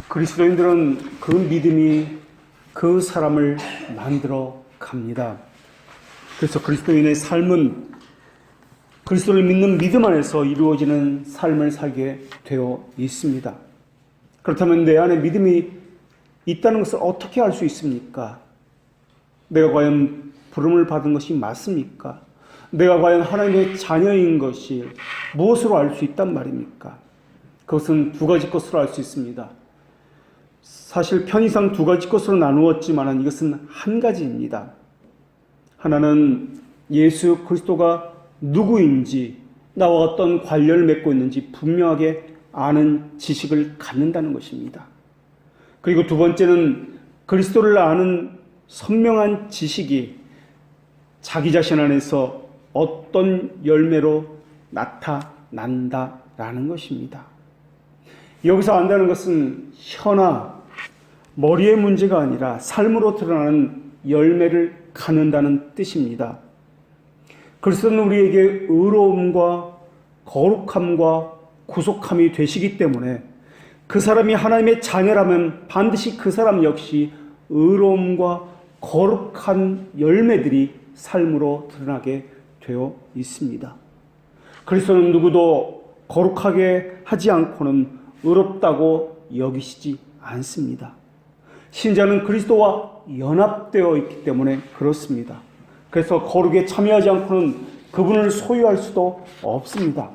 그리스도인들은 그 믿음이 그 사람을 만들어 갑니다. 그래서 그리스도인의 삶은 그리스도를 믿는 믿음 안에서 이루어지는 삶을 살게 되어 있습니다. 그렇다면 내 안에 믿음이 있다는 것을 어떻게 알 수 있습니까? 내가 과연 부름을 받은 것이 맞습니까? 내가 과연 하나님의 자녀인 것이 무엇으로 알 수 있단 말입니까? 그것은 두 가지 것으로 알 수 있습니다. 사실 편의상 두 가지 것으로 나누었지만 이것은 한 가지입니다. 하나는 예수 그리스도가 누구인지, 나와 어떤 관련을 맺고 있는지 분명하게 아는 지식을 갖는다는 것입니다. 그리고 두 번째는 그리스도를 아는 선명한 지식이 자기 자신 안에서 어떤 열매로 나타난다라는 것입니다. 여기서 안다는 것은 혀나 머리의 문제가 아니라 삶으로 드러나는 열매를 갖는다는 뜻입니다. 그리스도는 우리에게 의로움과 거룩함과 구속함이 되시기 때문에 그 사람이 하나님의 자녀라면 반드시 그 사람 역시 의로움과 거룩한 열매들이 삶으로 드러나게 되어 있습니다. 그리스도는 누구도 거룩하게 하지 않고는 의롭다고 여기시지 않습니다. 신자는 그리스도와 연합되어 있기 때문에 그렇습니다. 그래서 거룩에 참여하지 않고는 그분을 소유할 수도 없습니다.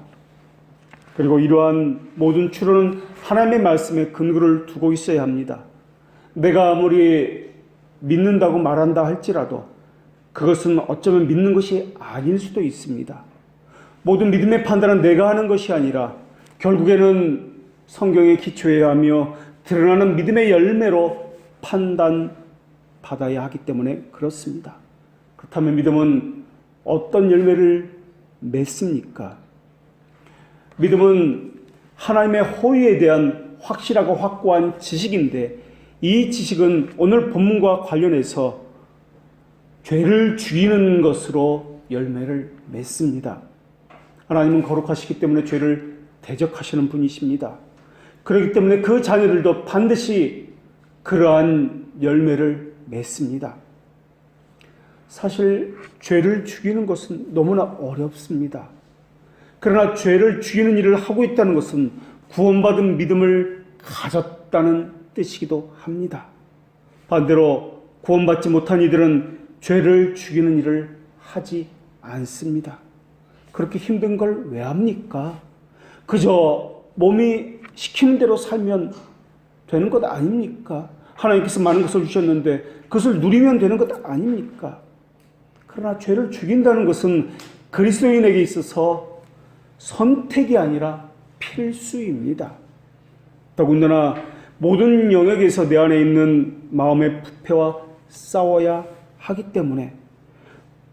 그리고 이러한 모든 추론은 하나님의 말씀에 근거를 두고 있어야 합니다. 내가 아무리 믿는다고 말한다 할지라도 그것은 어쩌면 믿는 것이 아닐 수도 있습니다. 모든 믿음의 판단은 내가 하는 것이 아니라 결국에는 성경에 기초해야 하며 드러나는 믿음의 열매로 판단받아야 하기 때문에 그렇습니다. 그렇다면 믿음은 어떤 열매를 맺습니까? 믿음은 하나님의 호의에 대한 확실하고 확고한 지식인데 이 지식은 오늘 본문과 관련해서 죄를 죽이는 것으로 열매를 맺습니다. 하나님은 거룩하시기 때문에 죄를 대적하시는 분이십니다. 그렇기 때문에 그 자녀들도 반드시 그러한 열매를 맺습니다. 사실 죄를 죽이는 것은 너무나 어렵습니다. 그러나 죄를 죽이는 일을 하고 있다는 것은 구원받은 믿음을 가졌다는 뜻이기도 합니다. 반대로 구원받지 못한 이들은 죄를 죽이는 일을 하지 않습니다. 그렇게 힘든 걸 왜 합니까? 그저 몸이 시키는 대로 살면 되는 것 아닙니까? 하나님께서 많은 것을 주셨는데 그것을 누리면 되는 것 아닙니까? 그러나 죄를 죽인다는 것은 그리스도인에게 있어서 선택이 아니라 필수입니다. 더군다나 모든 영역에서 내 안에 있는 마음의 부패와 싸워야 하기 때문에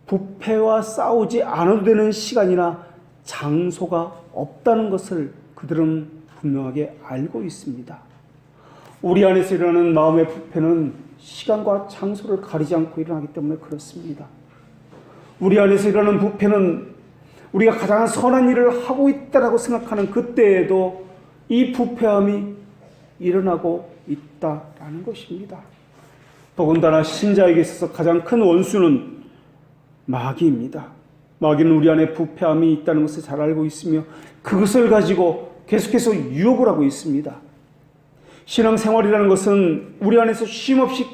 부패와 싸우지 않아도 되는 시간이나 장소가 없다는 것을 그들은 분명하게 알고 있습니다. 우리 안에서 일어나는 마음의 부패는 시간과 장소를 가리지 않고 일어나기 때문에 그렇습니다. 우리 안에서 일어나는 부패는 우리가 가장 선한 일을 하고 있다고 생각하는 그때에도 이 부패함이 일어나고 있다라는 것입니다. 더군다나 신자에게 있어서 가장 큰 원수는 마귀입니다. 마귀는 우리 안에 부패함이 있다는 것을 잘 알고 있으며 그것을 가지고 계속해서 유혹을 하고 있습니다. 신앙생활이라는 것은 우리 안에서 쉼없이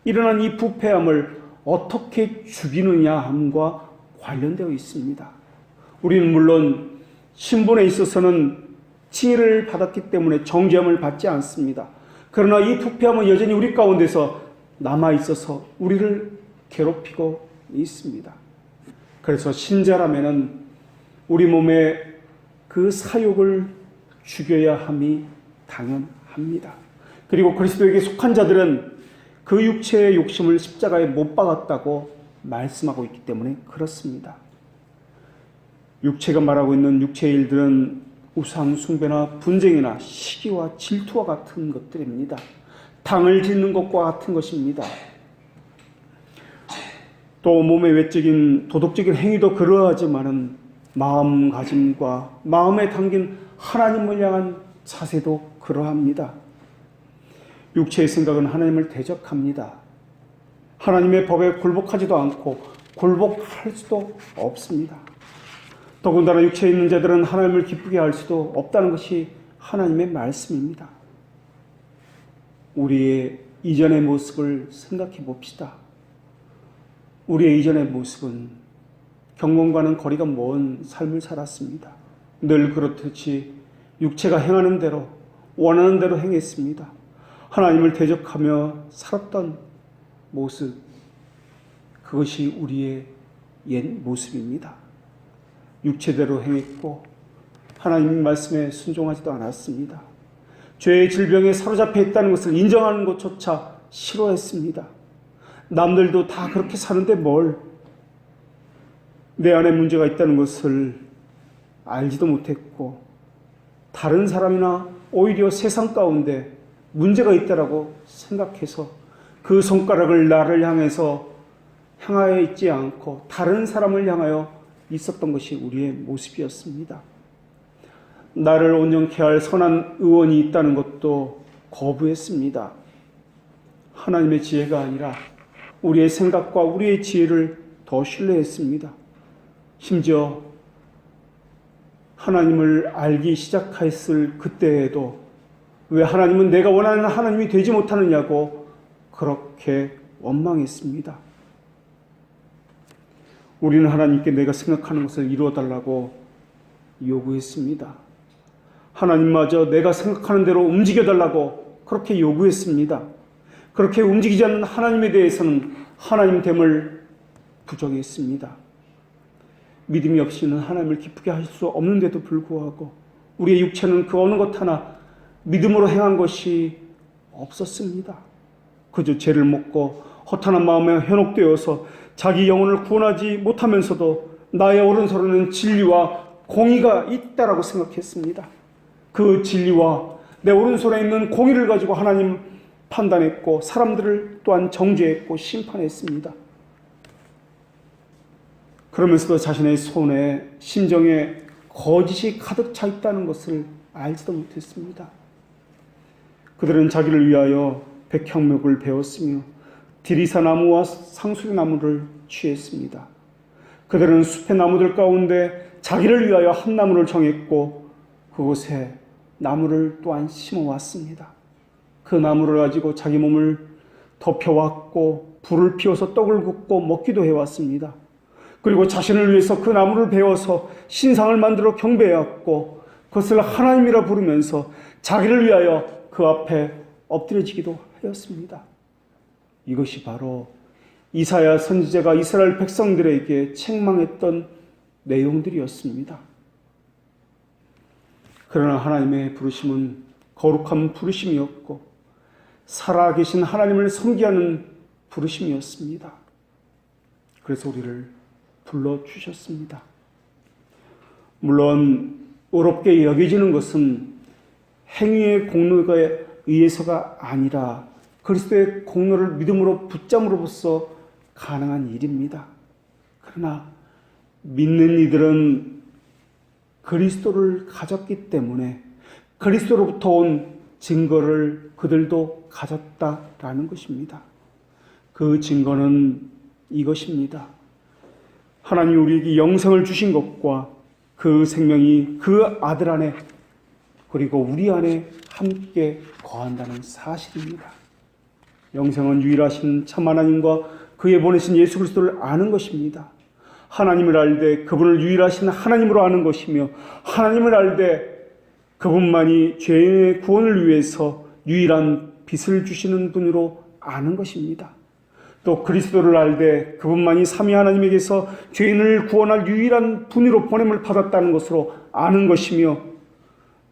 일어난 이 부패함을 어떻게 죽이느냐 함과 관련되어 있습니다. 우리는 물론 신분에 있어서는 지혜를 받았기 때문에 정죄함을 받지 않습니다. 그러나 이 부패함은 여전히 우리 가운데서 남아있어서 우리를 괴롭히고 있습니다. 그래서 신자라면은 우리 몸에 그 사욕을 죽여야 함이 당연합니다. 그리고 그리스도에게 속한 자들은 그 육체의 욕심을 십자가에 못 박았다고 말씀하고 있기 때문에 그렇습니다. 육체가 말하고 있는 육체의 일들은 우상 숭배나 분쟁이나 시기와 질투와 같은 것들입니다. 당을 짓는 것과 같은 것입니다. 또 몸의 외적인 도덕적인 행위도 그러하지만은 마음가짐과 마음에 담긴 하나님을 향한 자세도 그러합니다. 육체의 생각은 하나님을 대적합니다. 하나님의 법에 굴복하지도 않고 굴복할 수도 없습니다. 더군다나 육체에 있는 자들은 하나님을 기쁘게 할 수도 없다는 것이 하나님의 말씀입니다. 우리의 이전의 모습을 생각해 봅시다. 우리의 이전의 모습은 경건과는 거리가 먼 삶을 살았습니다. 늘 그렇듯이 육체가 행하는 대로, 원하는 대로 행했습니다. 하나님을 대적하며 살았던 모습, 그것이 우리의 옛 모습입니다. 육체대로 행했고 하나님 말씀에 순종하지도 않았습니다. 죄의 질병에 사로잡혀 있다는 것을 인정하는 것조차 싫어했습니다. 남들도 다 그렇게 사는데 뭘, 내 안에 문제가 있다는 것을 알지도 못했고 다른 사람이나 오히려 세상 가운데 문제가 있다라고 생각해서 그 손가락을 나를 향하여 있지 않고 다른 사람을 향하여 있었던 것이 우리의 모습이었습니다. 나를 온전케 할 선한 의원이 있다는 것도 거부했습니다. 하나님의 지혜가 아니라 우리의 생각과 우리의 지혜를 더 신뢰했습니다. 심지어 하나님을 알기 시작했을 그때에도 왜 하나님은 내가 원하는 하나님이 되지 못하느냐고 그렇게 원망했습니다. 우리는 하나님께 내가 생각하는 것을 이루어달라고 요구했습니다. 하나님마저 내가 생각하는 대로 움직여달라고 그렇게 요구했습니다. 그렇게 움직이지 않는 하나님에 대해서는 하나님됨을 부정했습니다. 믿음이 없이는 하나님을 기쁘게 할 수 없는데도 불구하고 우리의 육체는 그 어느 것 하나 믿음으로 행한 것이 없었습니다. 그저 죄를 먹고 허탄한 마음에 현혹되어서 자기 영혼을 구원하지 못하면서도 나의 오른손에는 진리와 공의가 있다라고 생각했습니다. 그 진리와 내 오른손에 있는 공의를 가지고 하나님 판단했고 사람들을 또한 정죄했고 심판했습니다. 그러면서도 자신의 손에 심정에 거짓이 가득 차 있다는 것을 알지도 못했습니다. 그들은 자기를 위하여 백향목을 베었으며 디리사 나무와 상수리 나무를 취했습니다. 그들은 숲의 나무들 가운데 자기를 위하여 한 나무를 정했고 그곳에 나무를 또한 심어왔습니다. 그 나무를 가지고 자기 몸을 덮여왔고 불을 피워서 떡을 굽고 먹기도 해왔습니다. 그리고 자신을 위해서 그 나무를 베어서 신상을 만들어 경배해왔고 그것을 하나님이라 부르면서 자기를 위하여 그 앞에 엎드려지기도 하였습니다. 이것이 바로 이사야 선지자가 이스라엘 백성들에게 책망했던 내용들이었습니다. 그러나 하나님의 부르심은 거룩한 부르심이었고 살아계신 하나님을 섬기하는 부르심이었습니다. 그래서 우리를 불러주셨습니다. 물론 어렵게 여겨지는 것은 행위의 공로에 의해서가 아니라 그리스도의 공로를 믿음으로 붙잡음으로써 가능한 일입니다. 그러나 믿는 이들은 그리스도를 가졌기 때문에 그리스도로부터 온 증거를 그들도 가졌다라는 것입니다. 그 증거는 이것입니다. 하나님이 우리에게 영생을 주신 것과 그 생명이 그 아들 안에 그리고 우리 안에 함께 거한다는 사실입니다. 영생은 유일하신 참 하나님과 그의 보내신 예수 그리스도를 아는 것입니다. 하나님을 알되 그분을 유일하신 하나님으로 아는 것이며 하나님을 알되 그분만이 죄인의 구원을 위해서 유일한 빛을 주시는 분으로 아는 것입니다. 또 그리스도를 알되 그분만이 삼위 하나님에게서 죄인을 구원할 유일한 분으로 보냄을 받았다는 것으로 아는 것이며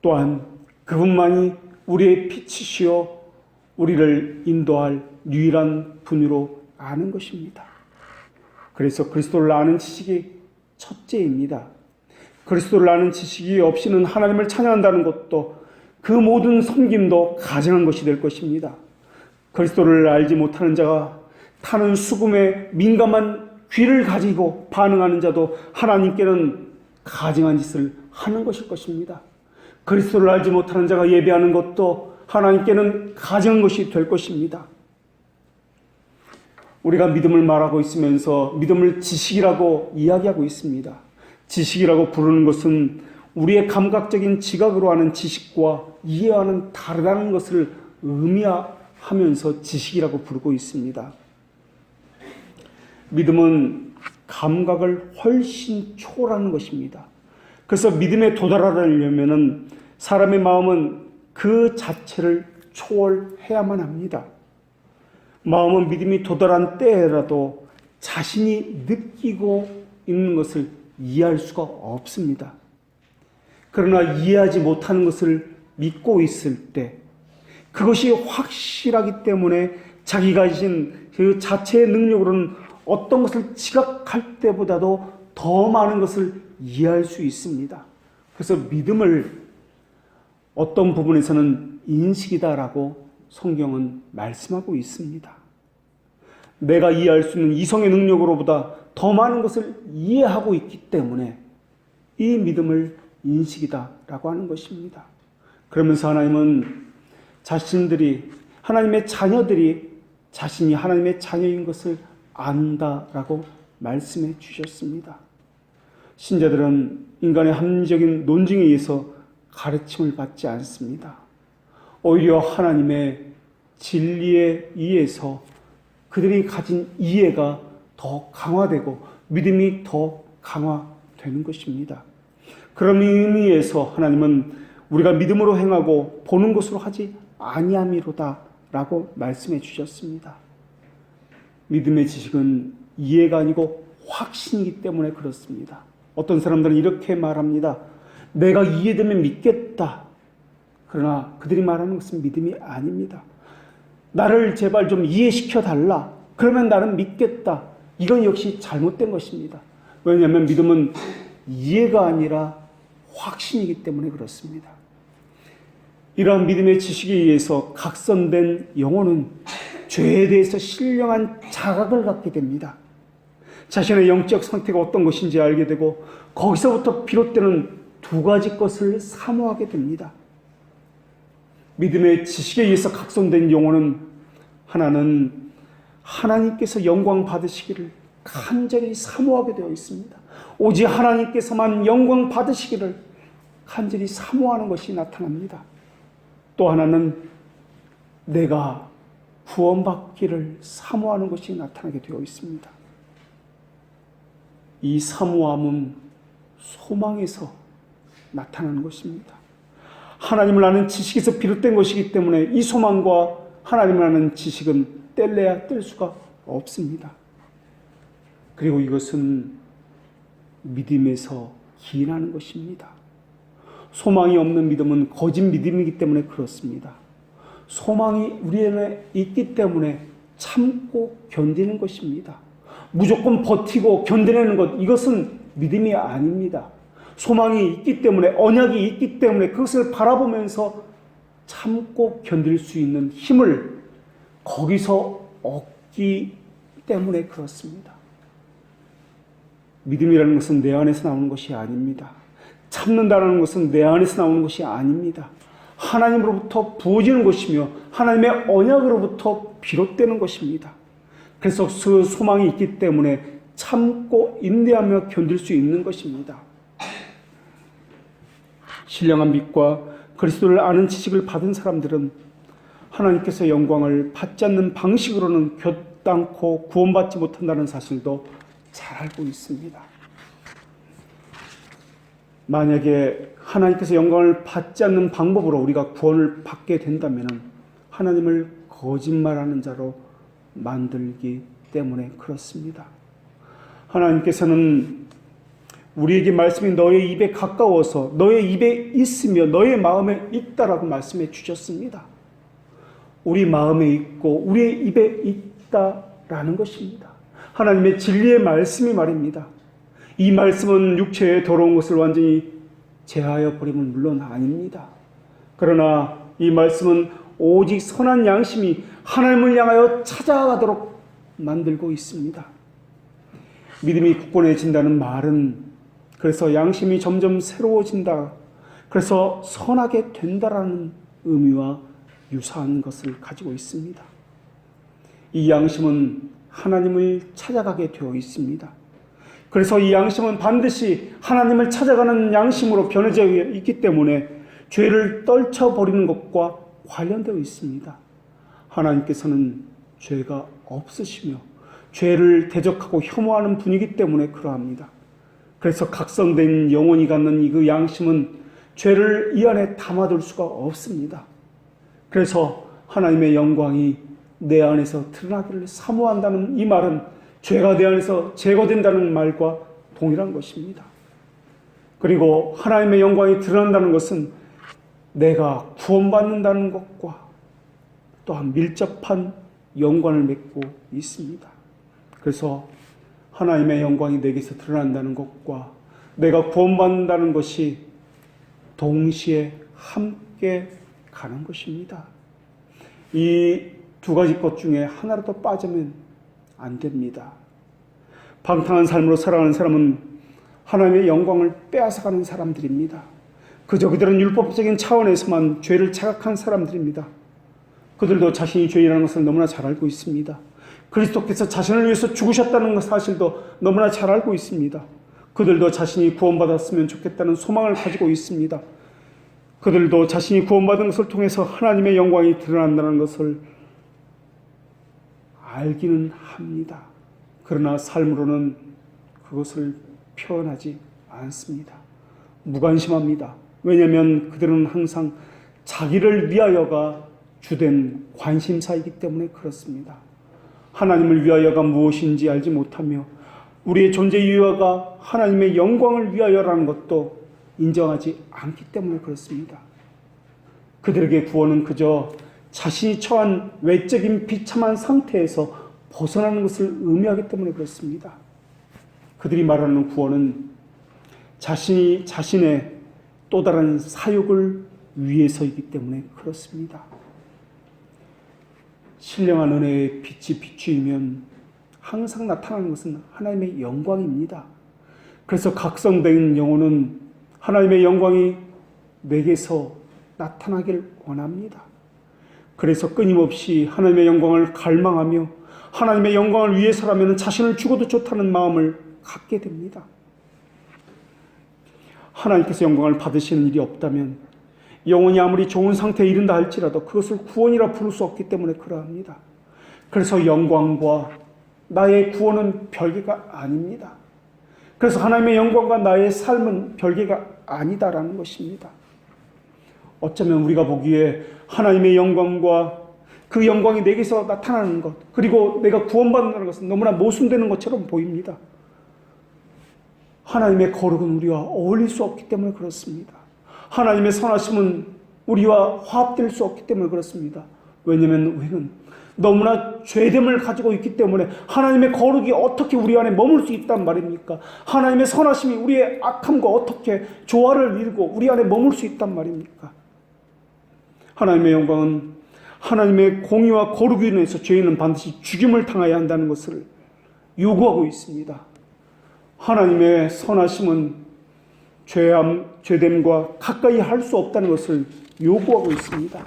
또한 그분만이 우리의 빛이시여 우리를 인도할 유일한 분으로 아는 것입니다. 그래서 그리스도를 아는 지식이 첫째입니다. 그리스도를 아는 지식이 없이는 하나님을 찬양한다는 것도 그 모든 섬김도 가증한 것이 될 것입니다. 그리스도를 알지 못하는 자가 타는 수금에 민감한 귀를 가지고 반응하는 자도 하나님께는 가증한 짓을 하는 것일 것입니다. 그리스도를 알지 못하는 자가 예배하는 것도 하나님께는 가증한 것이 될 것입니다. 우리가 믿음을 말하고 있으면서 믿음을 지식이라고 이야기하고 있습니다. 지식이라고 부르는 것은 우리의 감각적인 지각으로 하는 지식과 이해와는 다르다는 것을 의미하면서 지식이라고 부르고 있습니다. 믿음은 감각을 훨씬 초월하는 것입니다. 그래서 믿음에 도달하려면 사람의 마음은 그 자체를 초월해야만 합니다. 마음은 믿음이 도달한 때라도 자신이 느끼고 있는 것을 이해할 수가 없습니다. 그러나 이해하지 못하는 것을 믿고 있을 때 그것이 확실하기 때문에 자기가 가진 그 자체의 능력으로는 어떤 것을 지각할 때보다도 더 많은 것을 이해할 수 있습니다. 그래서 믿음을 어떤 부분에서는 인식이다라고 성경은 말씀하고 있습니다. 내가 이해할 수 있는 이성의 능력으로보다 더 많은 것을 이해하고 있기 때문에 이 믿음을 인식이다라고 하는 것입니다. 그러면서 하나님은 자신들이 하나님의 자녀들이 자신이 하나님의 자녀인 것을 안다라고 말씀해 주셨습니다. 신자들은 인간의 합리적인 논증에 의해서 가르침을 받지 않습니다. 오히려 하나님의 진리에 의해서 그들이 가진 이해가 더 강화되고 믿음이 더 강화되는 것입니다. 그런 의미에서 하나님은 우리가 믿음으로 행하고 보는 것으로 하지 아니함이로다 라고 말씀해 주셨습니다. 믿음의 지식은 이해가 아니고 확신이기 때문에 그렇습니다. 어떤 사람들은 이렇게 말합니다. 내가 이해되면 믿겠다. 그러나 그들이 말하는 것은 믿음이 아닙니다. 나를 제발 좀 이해시켜 달라. 그러면 나는 믿겠다. 이건 역시 잘못된 것입니다. 왜냐하면 믿음은 이해가 아니라 확신이기 때문에 그렇습니다. 이러한 믿음의 지식에 의해서 각선된 영혼은 죄에 대해서 신령한 자각을 갖게 됩니다. 자신의 영적 상태가 어떤 것인지 알게 되고 거기서부터 비롯되는 두 가지 것을 사모하게 됩니다. 믿음의 지식에 의해서 각성된 영혼은 하나는 하나님께서 영광 받으시기를 간절히 사모하게 되어 있습니다. 오직 하나님께서만 영광 받으시기를 간절히 사모하는 것이 나타납니다. 또 하나는 내가 구원받기를 사모하는 것이 나타나게 되어 있습니다. 이 사모함은 소망에서 나타나는 것입니다. 하나님을 아는 지식에서 비롯된 것이기 때문에 이 소망과 하나님을 아는 지식은 뗄래야 뗄 수가 없습니다. 그리고 이것은 믿음에서 기인하는 것입니다. 소망이 없는 믿음은 거짓 믿음이기 때문에 그렇습니다. 소망이 우리 안에 있기 때문에 참고 견디는 것입니다. 무조건 버티고 견뎌내는 것, 이것은 믿음이 아닙니다. 소망이 있기 때문에, 언약이 있기 때문에 그것을 바라보면서 참고 견딜 수 있는 힘을 거기서 얻기 때문에 그렇습니다. 믿음이라는 것은 내 안에서 나오는 것이 아닙니다. 참는다는 것은 내 안에서 나오는 것이 아닙니다. 하나님으로부터 부어지는 것이며 하나님의 언약으로부터 비롯되는 것입니다. 그래서 그 소망이 있기 때문에 참고 인내하며 견딜 수 있는 것입니다. 신령한 믿과 그리스도를 아는 지식을 받은 사람들은 하나님께서 영광을 받지 않는 방식으로는 결단코 구원받지 못한다는 사실도 잘 알고 있습니다. 만약에 하나님께서 영광을 받지 않는 방법으로 우리가 구원을 받게 된다면 하나님을 거짓말하는 자로 만들기 때문에 그렇습니다. 하나님께서는 우리에게 말씀이 너의 입에 가까워서 너의 입에 있으며 너의 마음에 있다라고 말씀해 주셨습니다. 우리 마음에 있고 우리의 입에 있다라는 것입니다. 하나님의 진리의 말씀이 말입니다. 이 말씀은 육체의 더러운 것을 완전히 제하여 버림은 물론 아닙니다. 그러나 이 말씀은 오직 선한 양심이 하나님을 향하여 찾아가도록 만들고 있습니다. 믿음이 굳건해진다는 말은 그래서 양심이 점점 새로워진다, 그래서 선하게 된다라는 의미와 유사한 것을 가지고 있습니다. 이 양심은 하나님을 찾아가게 되어 있습니다. 그래서 이 양심은 반드시 하나님을 찾아가는 양심으로 변해져 있기 때문에 죄를 떨쳐버리는 것과 관련되어 있습니다. 하나님께서는 죄가 없으시며 죄를 대적하고 혐오하는 분이기 때문에 그러합니다. 그래서 각성된 영혼이 갖는 이 그 양심은 죄를 이 안에 담아둘 수가 없습니다. 그래서 하나님의 영광이 내 안에서 드러나기를 사모한다는 이 말은 죄가 내 안에서 제거된다는 말과 동일한 것입니다. 그리고 하나님의 영광이 드러난다는 것은 내가 구원받는다는 것과 또한 밀접한 연관을 맺고 있습니다. 그래서 하나님의 영광이 내게서 드러난다는 것과 내가 구원받는다는 것이 동시에 함께 가는 것입니다. 이 두 가지 것 중에 하나라도 빠지면 안 됩니다. 방탕한 삶으로 살아가는 사람은 하나님의 영광을 빼앗아가는 사람들입니다. 그저 그들은 율법적인 차원에서만 죄를 자각한 사람들입니다. 그들도 자신이 죄인이라는 것을 너무나 잘 알고 있습니다. 그리스도께서 자신을 위해서 죽으셨다는 사실도 너무나 잘 알고 있습니다. 그들도 자신이 구원받았으면 좋겠다는 소망을 가지고 있습니다. 그들도 자신이 구원받은 것을 통해서 하나님의 영광이 드러난다는 것을 알기는 합니다. 그러나 삶으로는 그것을 표현하지 않습니다. 무관심합니다. 왜냐하면 그들은 항상 자기를 위하여가 주된 관심사이기 때문에 그렇습니다. 하나님을 위하여가 무엇인지 알지 못하며 우리의 존재 이유가 하나님의 영광을 위하여라는 것도 인정하지 않기 때문에 그렇습니다. 그들에게 구원은 그저 자신이 처한 외적인 비참한 상태에서 벗어나는 것을 의미하기 때문에 그렇습니다. 그들이 말하는 구원은 자신이 자신의 또 다른 사욕을 위해서이기 때문에 그렇습니다. 신령한 은혜의 빛이 비추이면 항상 나타나는 것은 하나님의 영광입니다. 그래서 각성된 영혼은 하나님의 영광이 내게서 나타나길 원합니다. 그래서 끊임없이 하나님의 영광을 갈망하며 하나님의 영광을 위해서라면 자신을 죽어도 좋다는 마음을 갖게 됩니다. 하나님께서 영광을 받으시는 일이 없다면 영혼이 아무리 좋은 상태에 이른다 할지라도 그것을 구원이라 부를 수 없기 때문에 그러합니다. 그래서 영광과 나의 구원은 별개가 아닙니다. 그래서 하나님의 영광과 나의 삶은 별개가 아니다라는 것입니다. 어쩌면 우리가 보기에 하나님의 영광과 그 영광이 내게서 나타나는 것, 그리고 내가 구원받는다는 것은 너무나 모순되는 것처럼 보입니다. 하나님의 거룩은 우리와 어울릴 수 없기 때문에 그렇습니다. 하나님의 선하심은 우리와 화합될 수 없기 때문에 그렇습니다. 왜냐하면 우리는 너무나 죄됨을 가지고 있기 때문에 하나님의 거룩이 어떻게 우리 안에 머물 수 있단 말입니까? 하나님의 선하심이 우리의 악함과 어떻게 조화를 이루고 우리 안에 머물 수 있단 말입니까? 하나님의 영광은 하나님의 공의와 거룩으로 인해서 죄인은 반드시 죽임을 당해야 한다는 것을 요구하고 있습니다. 하나님의 선하심은 죄됨과 가까이 할 수 없다는 것을 요구하고 있습니다.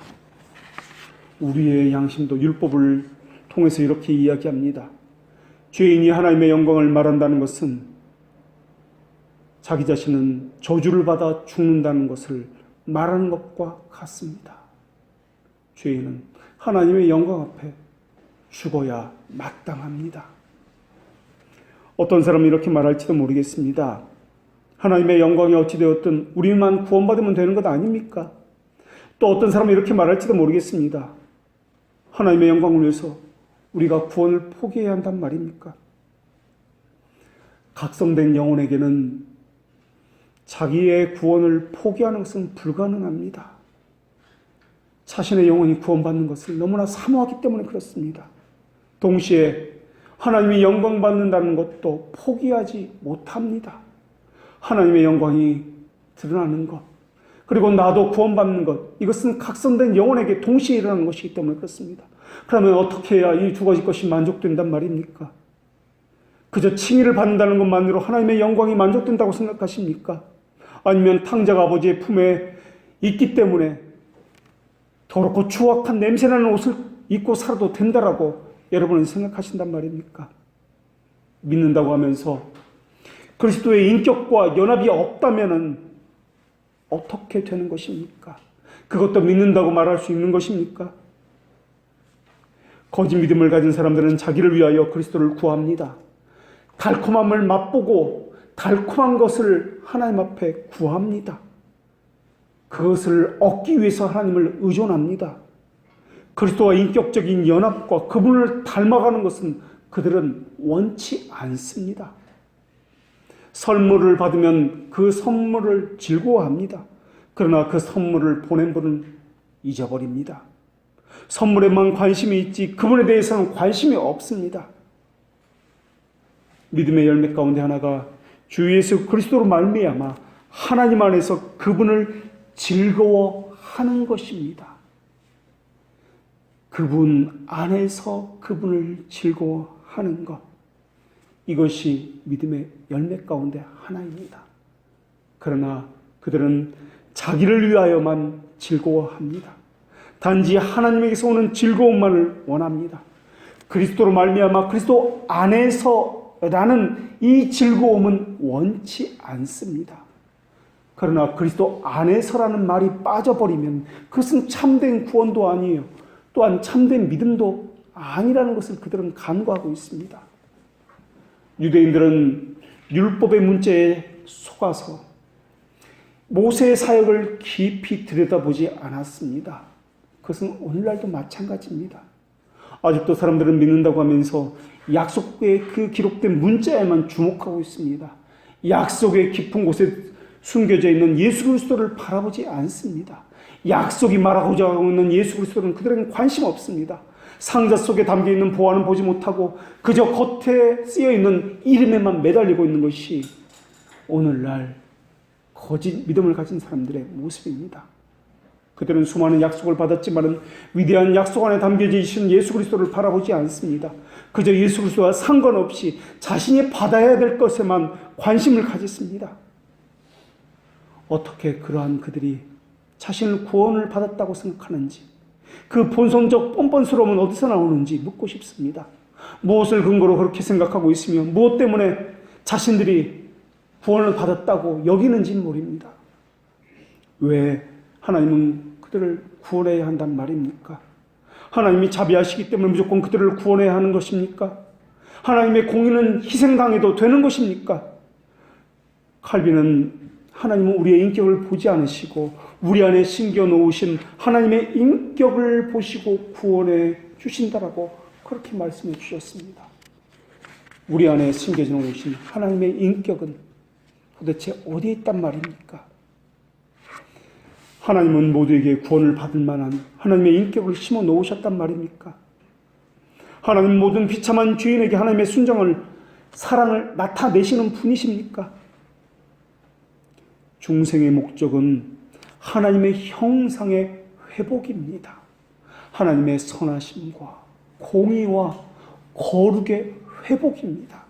우리의 양심도 율법을 통해서 이렇게 이야기합니다. 죄인이 하나님의 영광을 말한다는 것은 자기 자신은 저주를 받아 죽는다는 것을 말하는 것과 같습니다. 죄인은 하나님의 영광 앞에 죽어야 마땅합니다. 어떤 사람은 이렇게 말할지도 모르겠습니다. 하나님의 영광이 어찌되었든 우리만 구원받으면 되는 것 아닙니까? 또 어떤 사람은 이렇게 말할지도 모르겠습니다. 하나님의 영광을 위해서 우리가 구원을 포기해야 한단 말입니까? 각성된 영혼에게는 자기의 구원을 포기하는 것은 불가능합니다. 자신의 영혼이 구원받는 것을 너무나 사모하기 때문에 그렇습니다. 동시에 하나님의 영광 받는다는 것도 포기하지 못합니다. 하나님의 영광이 드러나는 것, 그리고 나도 구원받는 것, 이것은 각성된 영혼에게 동시에 일어나는 것이기 때문에 그렇습니다. 그러면 어떻게 해야 이 두 가지 것이 만족된단 말입니까? 그저 칭의를 받는다는 것만으로 하나님의 영광이 만족된다고 생각하십니까? 아니면 탕자가 아버지의 품에 있기 때문에 더럽고 추악한 냄새나는 옷을 입고 살아도 된다라고 여러분은 생각하신단 말입니까? 믿는다고 하면서 그리스도의 인격과 연합이 없다면 어떻게 되는 것입니까? 그것도 믿는다고 말할 수 있는 것입니까? 거짓 믿음을 가진 사람들은 자기를 위하여 그리스도를 구합니다. 달콤함을 맛보고 달콤한 것을 하나님 앞에 구합니다. 그것을 얻기 위해서 하나님을 의존합니다. 그리스도와 인격적인 연합과 그분을 닮아가는 것은 그들은 원치 않습니다. 선물을 받으면 그 선물을 즐거워합니다. 그러나 그 선물을 보낸 분은 잊어버립니다. 선물에만 관심이 있지 그분에 대해서는 관심이 없습니다. 믿음의 열매 가운데 하나가 주 예수 그리스도로 말미암아 하나님 안에서 그분을 즐거워하는 것입니다. 그분 안에서 그분을 즐거워하는 것, 이것이 믿음의 열매 가운데 하나입니다. 그러나 그들은 자기를 위하여만 즐거워합니다. 단지 하나님에게서 오는 즐거움만을 원합니다. 그리스도로 말미암아 그리스도 안에서 나는 이 즐거움은 원치 않습니다. 그러나 그리스도 안에서라는 말이 빠져버리면 그것은 참된 구원도 아니에요. 또한 참된 믿음도 아니라는 것을 그들은 간과하고 있습니다. 유대인들은 율법의 문제에 속아서 모세의 사역을 깊이 들여다보지 않았습니다. 그것은 오늘날도 마찬가지입니다. 아직도 사람들은 믿는다고 하면서 약속의 그 기록된 문자에만 주목하고 있습니다. 약속의 깊은 곳에 숨겨져 있는 예수 그리스도를 바라보지 않습니다. 약속이 말하고자 하고 있는 예수 그리스도는 그들에게는 관심 없습니다. 상자 속에 담겨있는 보화는 보지 못하고 그저 겉에 쓰여있는 이름에만 매달리고 있는 것이 오늘날 거짓 믿음을 가진 사람들의 모습입니다. 그들은 수많은 약속을 받았지만 위대한 약속 안에 담겨져 있는 예수 그리스도를 바라보지 않습니다. 그저 예수 그리스도와 상관없이 자신이 받아야 될 것에만 관심을 가졌습니다. 어떻게 그러한 그들이 자신을 구원을 받았다고 생각하는지, 그 본성적 뻔뻔스러움은 어디서 나오는지 묻고 싶습니다. 무엇을 근거로 그렇게 생각하고 있으며 무엇 때문에 자신들이 구원을 받았다고 여기는지 모릅니다. 왜 하나님은 그들을 구원해야 한단 말입니까? 하나님이 자비하시기 때문에 무조건 그들을 구원해야 하는 것입니까? 하나님의 공의는 희생당해도 되는 것입니까? 칼빈은 하나님은 우리의 인격을 보지 않으시고 우리 안에 심겨놓으신 하나님의 인격을 보시고 구원해 주신다라고 그렇게 말씀해 주셨습니다. 우리 안에 심겨져 놓으신 하나님의 인격은 도대체 어디에 있단 말입니까? 하나님은 모두에게 구원을 받을 만한 하나님의 인격을 심어 놓으셨단 말입니까? 하나님 모든 비참한 죄인에게 하나님의 순정을, 사랑을 나타내시는 분이십니까? 중생의 목적은 하나님의 형상의 회복입니다. 하나님의 선하심과 공의와 거룩의 회복입니다.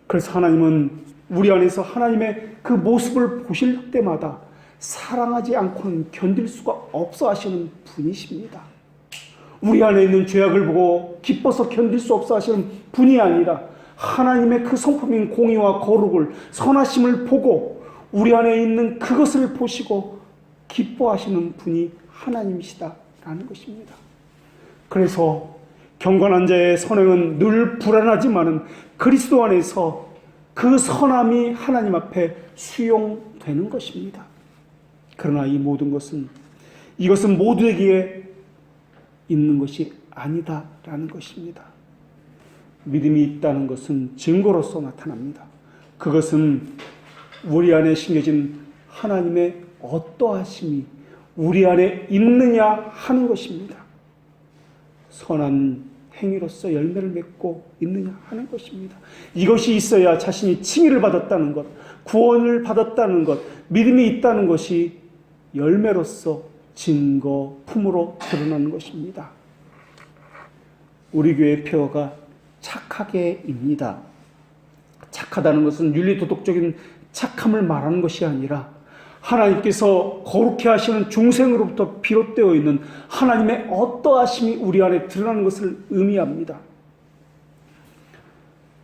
그래서 하나님은 우리 안에서 하나님의 그 모습을 보실 때마다 사랑하지 않고는 견딜 수가 없어 하시는 분이십니다. 우리 안에 있는 죄악을 보고 기뻐서 견딜 수 없어 하시는 분이 아니라 하나님의 그 성품인 공의와 거룩을, 선하심을 보고 우리 안에 있는 그것을 보시고 기뻐하시는 분이 하나님이시다라는 것입니다. 그래서 경건한 자의 선행은 늘 불안하지만은 그리스도 안에서 그 선함이 하나님 앞에 수용되는 것입니다. 그러나 이 모든 것은, 이것은 모두에게 있는 것이 아니다라는 것입니다. 믿음이 있다는 것은 증거로서 나타납니다. 그것은 우리 안에 심겨진 하나님의 어떠하심이 우리 안에 있느냐 하는 것입니다. 선한 행위로서 열매를 맺고 있느냐 하는 것입니다. 이것이 있어야 자신이 칭의를 받았다는 것, 구원을 받았다는 것, 믿음이 있다는 것이 열매로서 증거, 품으로 드러나는 것입니다. 우리 교회의 표어가 착하게입니다. 착하다는 것은 윤리도덕적인 착함을 말하는 것이 아니라 하나님께서 거룩해 하시는 중생으로부터 비롯되어 있는 하나님의 어떠하심이 우리 안에 드러나는 것을 의미합니다.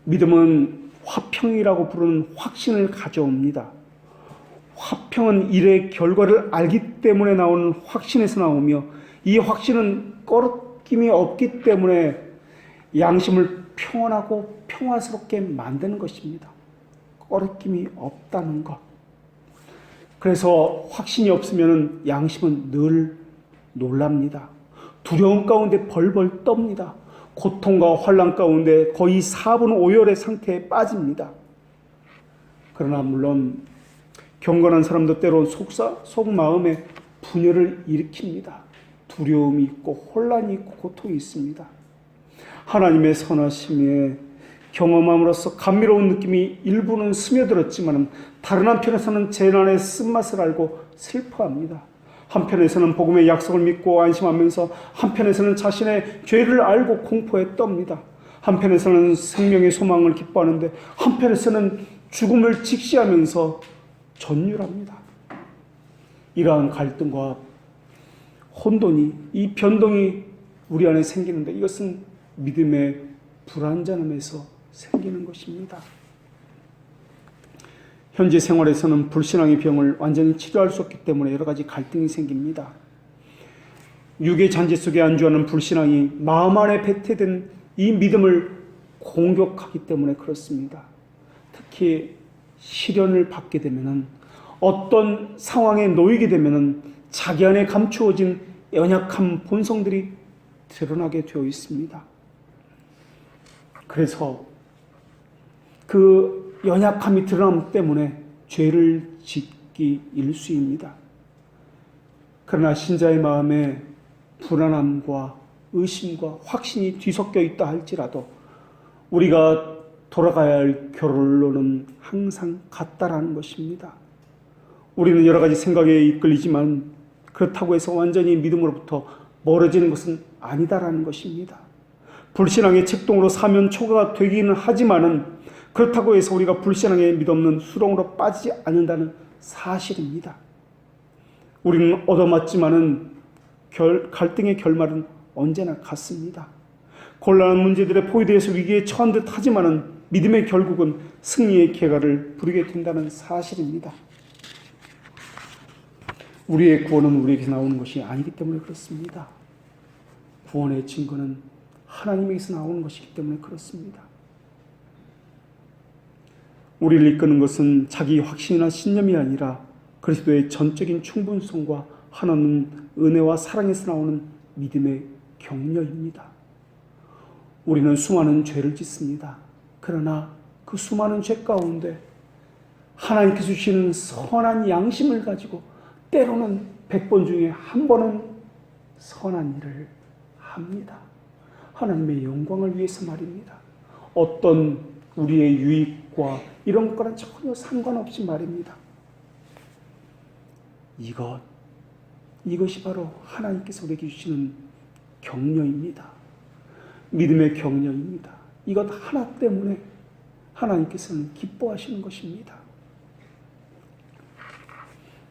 믿음은 화평이라고 부르는 확신을 가져옵니다. 화평은 일의 결과를 알기 때문에 나오는 확신에서 나오며, 이 확신은 꺼리낌이 없기 때문에 양심을 평온하고 평화스럽게 만드는 것입니다. 꺼리낌이 없다는 것. 그래서 확신이 없으면 양심은 늘 놀랍니다. 두려움 가운데 벌벌 떱니다. 고통과 환난 가운데 거의 사분오열의 상태에 빠집니다. 그러나 물론 경건한 사람도 때론 속마음에 분열을 일으킵니다. 두려움이 있고 혼란이 있고 고통이 있습니다. 하나님의 선하심에 경험함으로써 감미로운 느낌이 일부는 스며들었지만 다른 한편에서는 재난의 쓴맛을 알고 슬퍼합니다. 한편에서는 복음의 약속을 믿고 안심하면서 한편에서는 자신의 죄를 알고 공포에 떱니다. 한편에서는 생명의 소망을 기뻐하는데 한편에서는 죽음을 직시하면서 전율합니다. 이러한 갈등과 혼돈이, 이 변동이 우리 안에 생기는데 이것은 믿음의 불완전함에서 생기는 것입니다. 현재 생활에서는 불신앙의 병을 완전히 치료할 수 없기 때문에 여러 가지 갈등이 생깁니다. 육의 잔재 속에 안주하는 불신앙이 마음 안에 배태된 이 믿음을 공격하기 때문에 그렇습니다. 특히 시련을 받게 되면은, 어떤 상황에 놓이게 되면은 자기 안에 감추어진 연약한 본성들이 드러나게 되어 있습니다. 그래서 그 연약함이 드러남 때문에 죄를 짓기 일쑤입니다. 그러나 신자의 마음에 불안함과 의심과 확신이 뒤섞여 있다 할지라도 우리가 돌아가야 할 결론은 항상 같다라는 것입니다. 우리는 여러 가지 생각에 이끌리지만 그렇다고 해서 완전히 믿음으로부터 멀어지는 것은 아니다라는 것입니다. 불신앙의 책동으로 사면 초가가 되기는 하지만은 그렇다고 해서 우리가 불신앙의 믿없는 수렁으로 빠지지 않는다는 사실입니다. 우리는 얻어맞지만은 갈등의 결말은 언제나 같습니다. 곤란한 문제들의 포위되어서 위기에 처한 듯 하지만은 믿음의 결국은 승리의 계가를 부리게 된다는 사실입니다. 우리의 구원은 우리에게서 나오는 것이 아니기 때문에 그렇습니다. 구원의 증거는 하나님에게서 나오는 것이기 때문에 그렇습니다. 우리를 이끄는 것은 자기 확신이나 신념이 아니라 그리스도의 전적인 충분성과 한없는 은혜와 사랑에서 나오는 믿음의 격려입니다. 우리는 수많은 죄를 짓습니다. 그러나 그 수많은 죄 가운데 하나님께서 주시는 선한 양심을 가지고 때로는 100번 중에 한 번은 선한 일을 합니다. 하나님의 영광을 위해서 말입니다. 어떤 우리의 유익과 이런 거랑 전혀 상관없이 말입니다. 이것이 바로 하나님께서 우리에게 주시는 격려입니다. 믿음의 격려입니다. 이것 하나 때문에 하나님께서는 기뻐하시는 것입니다.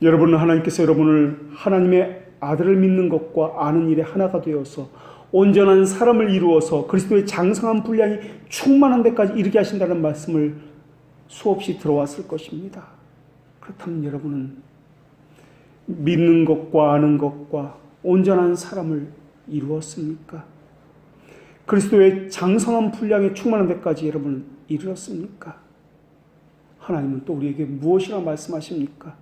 여러분은 하나님께서 여러분을 하나님의 아들을 믿는 것과 아는 일에 하나가 되어서 온전한 사람을 이루어서 그리스도의 장성한 분량이 충만한 데까지 이르게 하신다는 말씀을 수없이 들어왔을 것입니다. 그렇다면 여러분은 믿는 것과 아는 것과 온전한 사람을 이루었습니까? 그리스도의 장성한 분량이 충만한 데까지 여러분은 이르렀습니까? 하나님은 또 우리에게 무엇이라 말씀하십니까?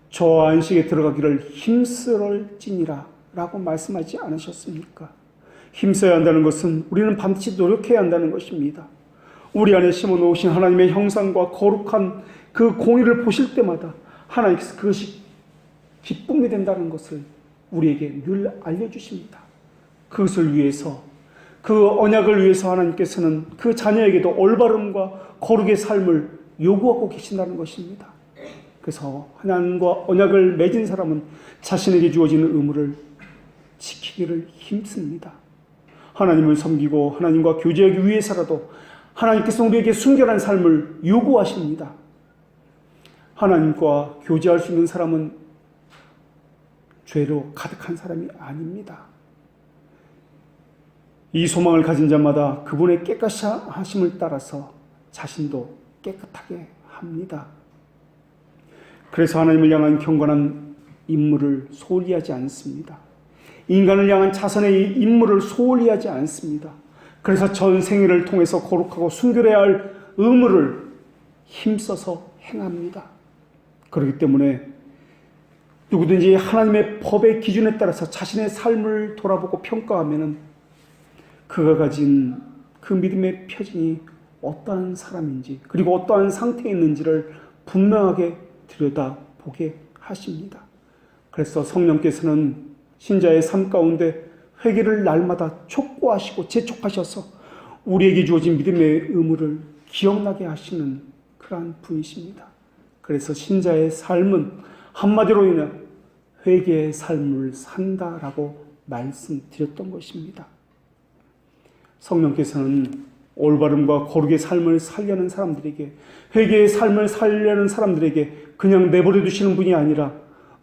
저 안식에 들어가기를 힘쓸을지니라 라고 말씀하지 않으셨습니까? 힘써야 한다는 것은 우리는 반드시 노력해야 한다는 것입니다. 우리 안에 심어놓으신 하나님의 형상과 거룩한 그 공의를 보실 때마다 하나님께서 그것이 기쁨이 된다는 것을 우리에게 늘 알려주십니다. 그것을 위해서, 그 언약을 위해서 하나님께서는 그 자녀에게도 올바름과 거룩의 삶을 요구하고 계신다는 것입니다. 그래서 하나님과 언약을 맺은 사람은 자신에게 주어지는 의무를 지키기를 힘씁니다. 하나님을 섬기고 하나님과 교제하기 위해서라도 하나님께서 우리에게 순결한 삶을 요구하십니다. 하나님과 교제할 수 있는 사람은 죄로 가득한 사람이 아닙니다. 이 소망을 가진 자마다 그분의 깨끗하심을 따라서 자신도 깨끗하게 합니다. 그래서 하나님을 향한 경건한 임무를 소홀히 하지 않습니다. 인간을 향한 자선의 임무를 소홀히 하지 않습니다. 그래서 전 생애를 통해서 거룩하고 순결해야 할 의무를 힘써서 행합니다. 그렇기 때문에 누구든지 하나님의 법의 기준에 따라서 자신의 삶을 돌아보고 평가하면 그가 가진 그 믿음의 표징이 어떠한 사람인지 그리고 어떠한 상태에 있는지를 분명하게 들여다보게 하십니다. 그래서 성령께서는 신자의 삶 가운데 회개를 날마다 촉구하시고 재촉하셔서 우리에게 주어진 믿음의 의무를 기억나게 하시는 그러한 분이십니다. 그래서 신자의 삶은 한마디로 인해 회개의 삶을 산다라고 말씀드렸던 것입니다. 성령께서는 올바름과 거룩의 삶을 살려는 사람들에게, 회개의 삶을 살려는 사람들에게 그냥 내버려 두시는 분이 아니라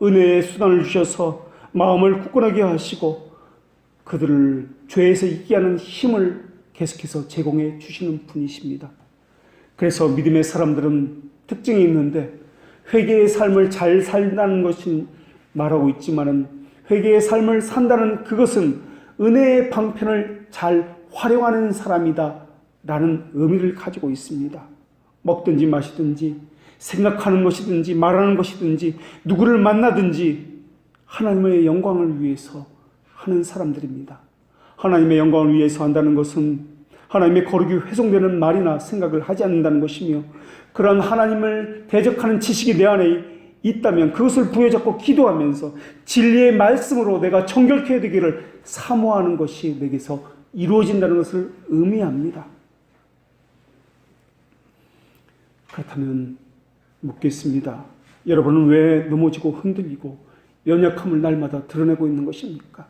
은혜의 수단을 주셔서 마음을 굳건하게 하시고 그들을 죄에서 있게 하는 힘을 계속해서 제공해 주시는 분이십니다. 그래서 믿음의 사람들은 특징이 있는데 회개의 삶을 잘 산다는 것이 말하고 있지만은 회개의 삶을 산다는 그것은 은혜의 방편을 잘 활용하는 사람이다 라는 의미를 가지고 있습니다. 먹든지 마시든지 생각하는 것이든지 말하는 것이든지 누구를 만나든지 하나님의 영광을 위해서 하는 사람들입니다. 하나님의 영광을 위해서 한다는 것은 하나님의 거룩이 훼손되는 말이나 생각을 하지 않는다는 것이며 그런 하나님을 대적하는 지식이 내 안에 있다면 그것을 부여잡고 기도하면서 진리의 말씀으로 내가 정결케 되기를 사모하는 것이 내게서 이루어진다는 것을 의미합니다. 그렇다면 묻겠습니다. 여러분은 왜 넘어지고 흔들리고 연약함을 날마다 드러내고 있는 것입니까?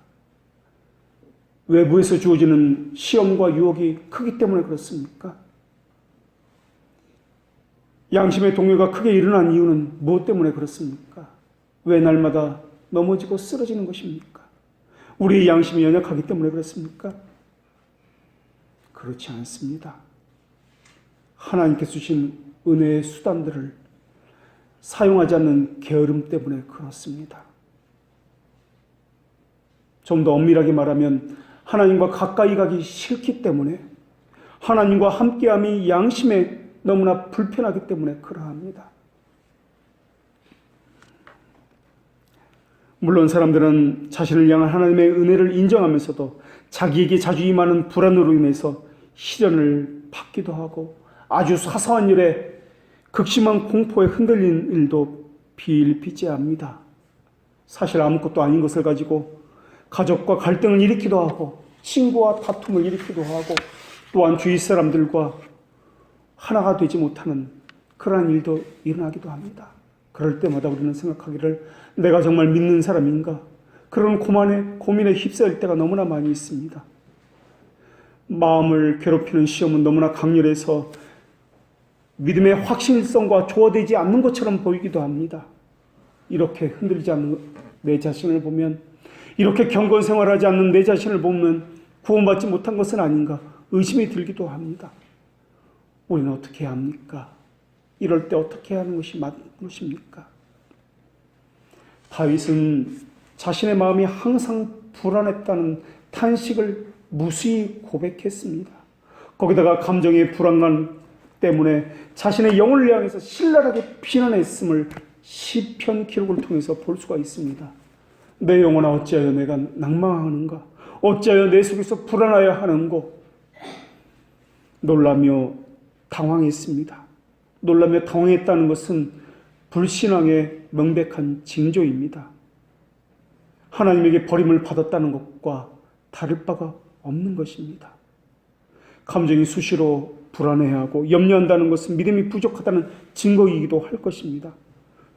외부에서 주어지는 시험과 유혹이 크기 때문에 그렇습니까? 양심의 동요가 크게 일어난 이유는 무엇 때문에 그렇습니까? 왜 날마다 넘어지고 쓰러지는 것입니까? 우리의 양심이 연약하기 때문에 그렇습니까? 그렇지 않습니다. 하나님께서 주신 은혜의 수단들을 사용하지 않는 게으름 때문에 그렇습니다. 좀 더 엄밀하게 말하면 하나님과 가까이 가기 싫기 때문에 하나님과 함께함이 양심에 너무나 불편하기 때문에 그러합니다. 물론 사람들은 자신을 향한 하나님의 은혜를 인정하면서도 자기에게 자주 임하는 불안으로 인해서 시련을 받기도 하고 아주 사소한 일에 극심한 공포에 흔들린 일도 비일비재합니다. 사실 아무것도 아닌 것을 가지고 가족과 갈등을 일으키기도 하고 친구와 다툼을 일으키기도 하고 또한 주위 사람들과 하나가 되지 못하는 그러한 일도 일어나기도 합니다. 그럴 때마다 우리는 생각하기를 내가 정말 믿는 사람인가? 그런 고민에 휩싸일 때가 너무나 많이 있습니다. 마음을 괴롭히는 시험은 너무나 강렬해서 믿음의 확실성과 조화되지 않는 것처럼 보이기도 합니다. 이렇게 흔들리지 않는 내 자신을 보면 이렇게 경건 생활하지 않는 내 자신을 보면 구원받지 못한 것은 아닌가 의심이 들기도 합니다. 우리는 어떻게 해야 합니까? 이럴 때 어떻게 하는 것이 맞는 것입니까? 다윗은 자신의 마음이 항상 불안했다는 탄식을 무수히 고백했습니다. 거기다가 감정의 불안감 때문에 자신의 영혼을 향해서 신랄하게 비난했음을 시편 기록을 통해서 볼 수가 있습니다. 내 영혼아 어찌하여 내가 낭망하는가? 어찌하여 내 속에서 불안하여 하는고? 놀라며 당황했습니다. 놀라며 당황했다는 것은 불신앙의 명백한 징조입니다. 하나님에게 버림을 받았다는 것과 다를 바가 없는 것입니다. 감정이 수시로 불안해하고 염려한다는 것은 믿음이 부족하다는 증거이기도 할 것입니다.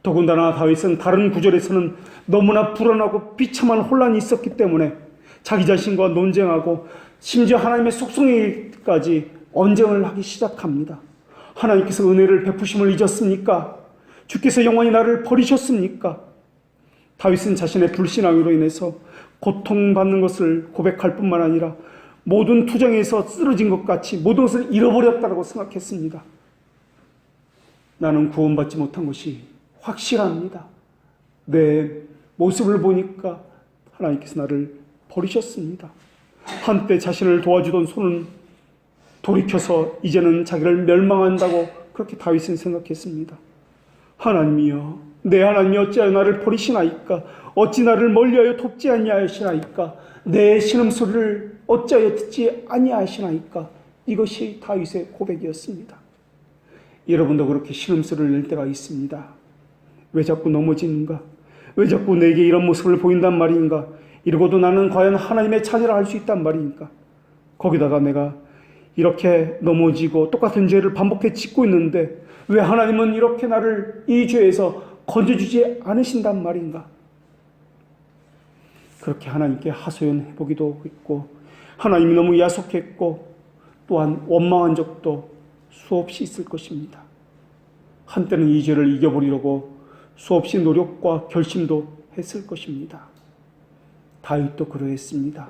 더군다나 다윗은 다른 구절에서는 너무나 불안하고 비참한 혼란이 있었기 때문에 자기 자신과 논쟁하고 심지어 하나님의 속성에까지 언쟁을 하기 시작합니다. 하나님께서 은혜를 베푸심을 잊었습니까? 주께서 영원히 나를 버리셨습니까? 다윗은 자신의 불신앙으로 인해서 고통받는 것을 고백할 뿐만 아니라 모든 투정에서 쓰러진 것 같이 모든 것을 잃어버렸다고 생각했습니다. 나는 구원받지 못한 것이 확실합니다. 내 모습을 보니까 하나님께서 나를 버리셨습니다. 한때 자신을 도와주던 손은 돌이켜서 이제는 자기를 멸망한다고 그렇게 다윗은 생각했습니다. 하나님이여, 내 하나님이 어찌하여 나를 버리시나이까? 어찌 나를 멀리하여 돕지 아니하시나이까? 내 신음소리를 어찌하여 듣지 아니하시나이까? 이것이 다윗의 고백이었습니다. 여러분도 그렇게 신음소리를 낼 때가 있습니다. 왜 자꾸 넘어지는가? 왜 자꾸 내게 이런 모습을 보인단 말인가? 이러고도 나는 과연 하나님의 자녀라 할 수 있단 말인가? 거기다가 내가 이렇게 넘어지고 똑같은 죄를 반복해 짓고 있는데 왜 하나님은 이렇게 나를 이 죄에서 건져주지 않으신단 말인가? 그렇게 하나님께 하소연해 보기도 했고 하나님이 너무 야속했고 또한 원망한 적도 수없이 있을 것입니다. 한때는 이 죄를 이겨버리려고 수없이 노력과 결심도 했을 것입니다. 다윗도 그러했습니다.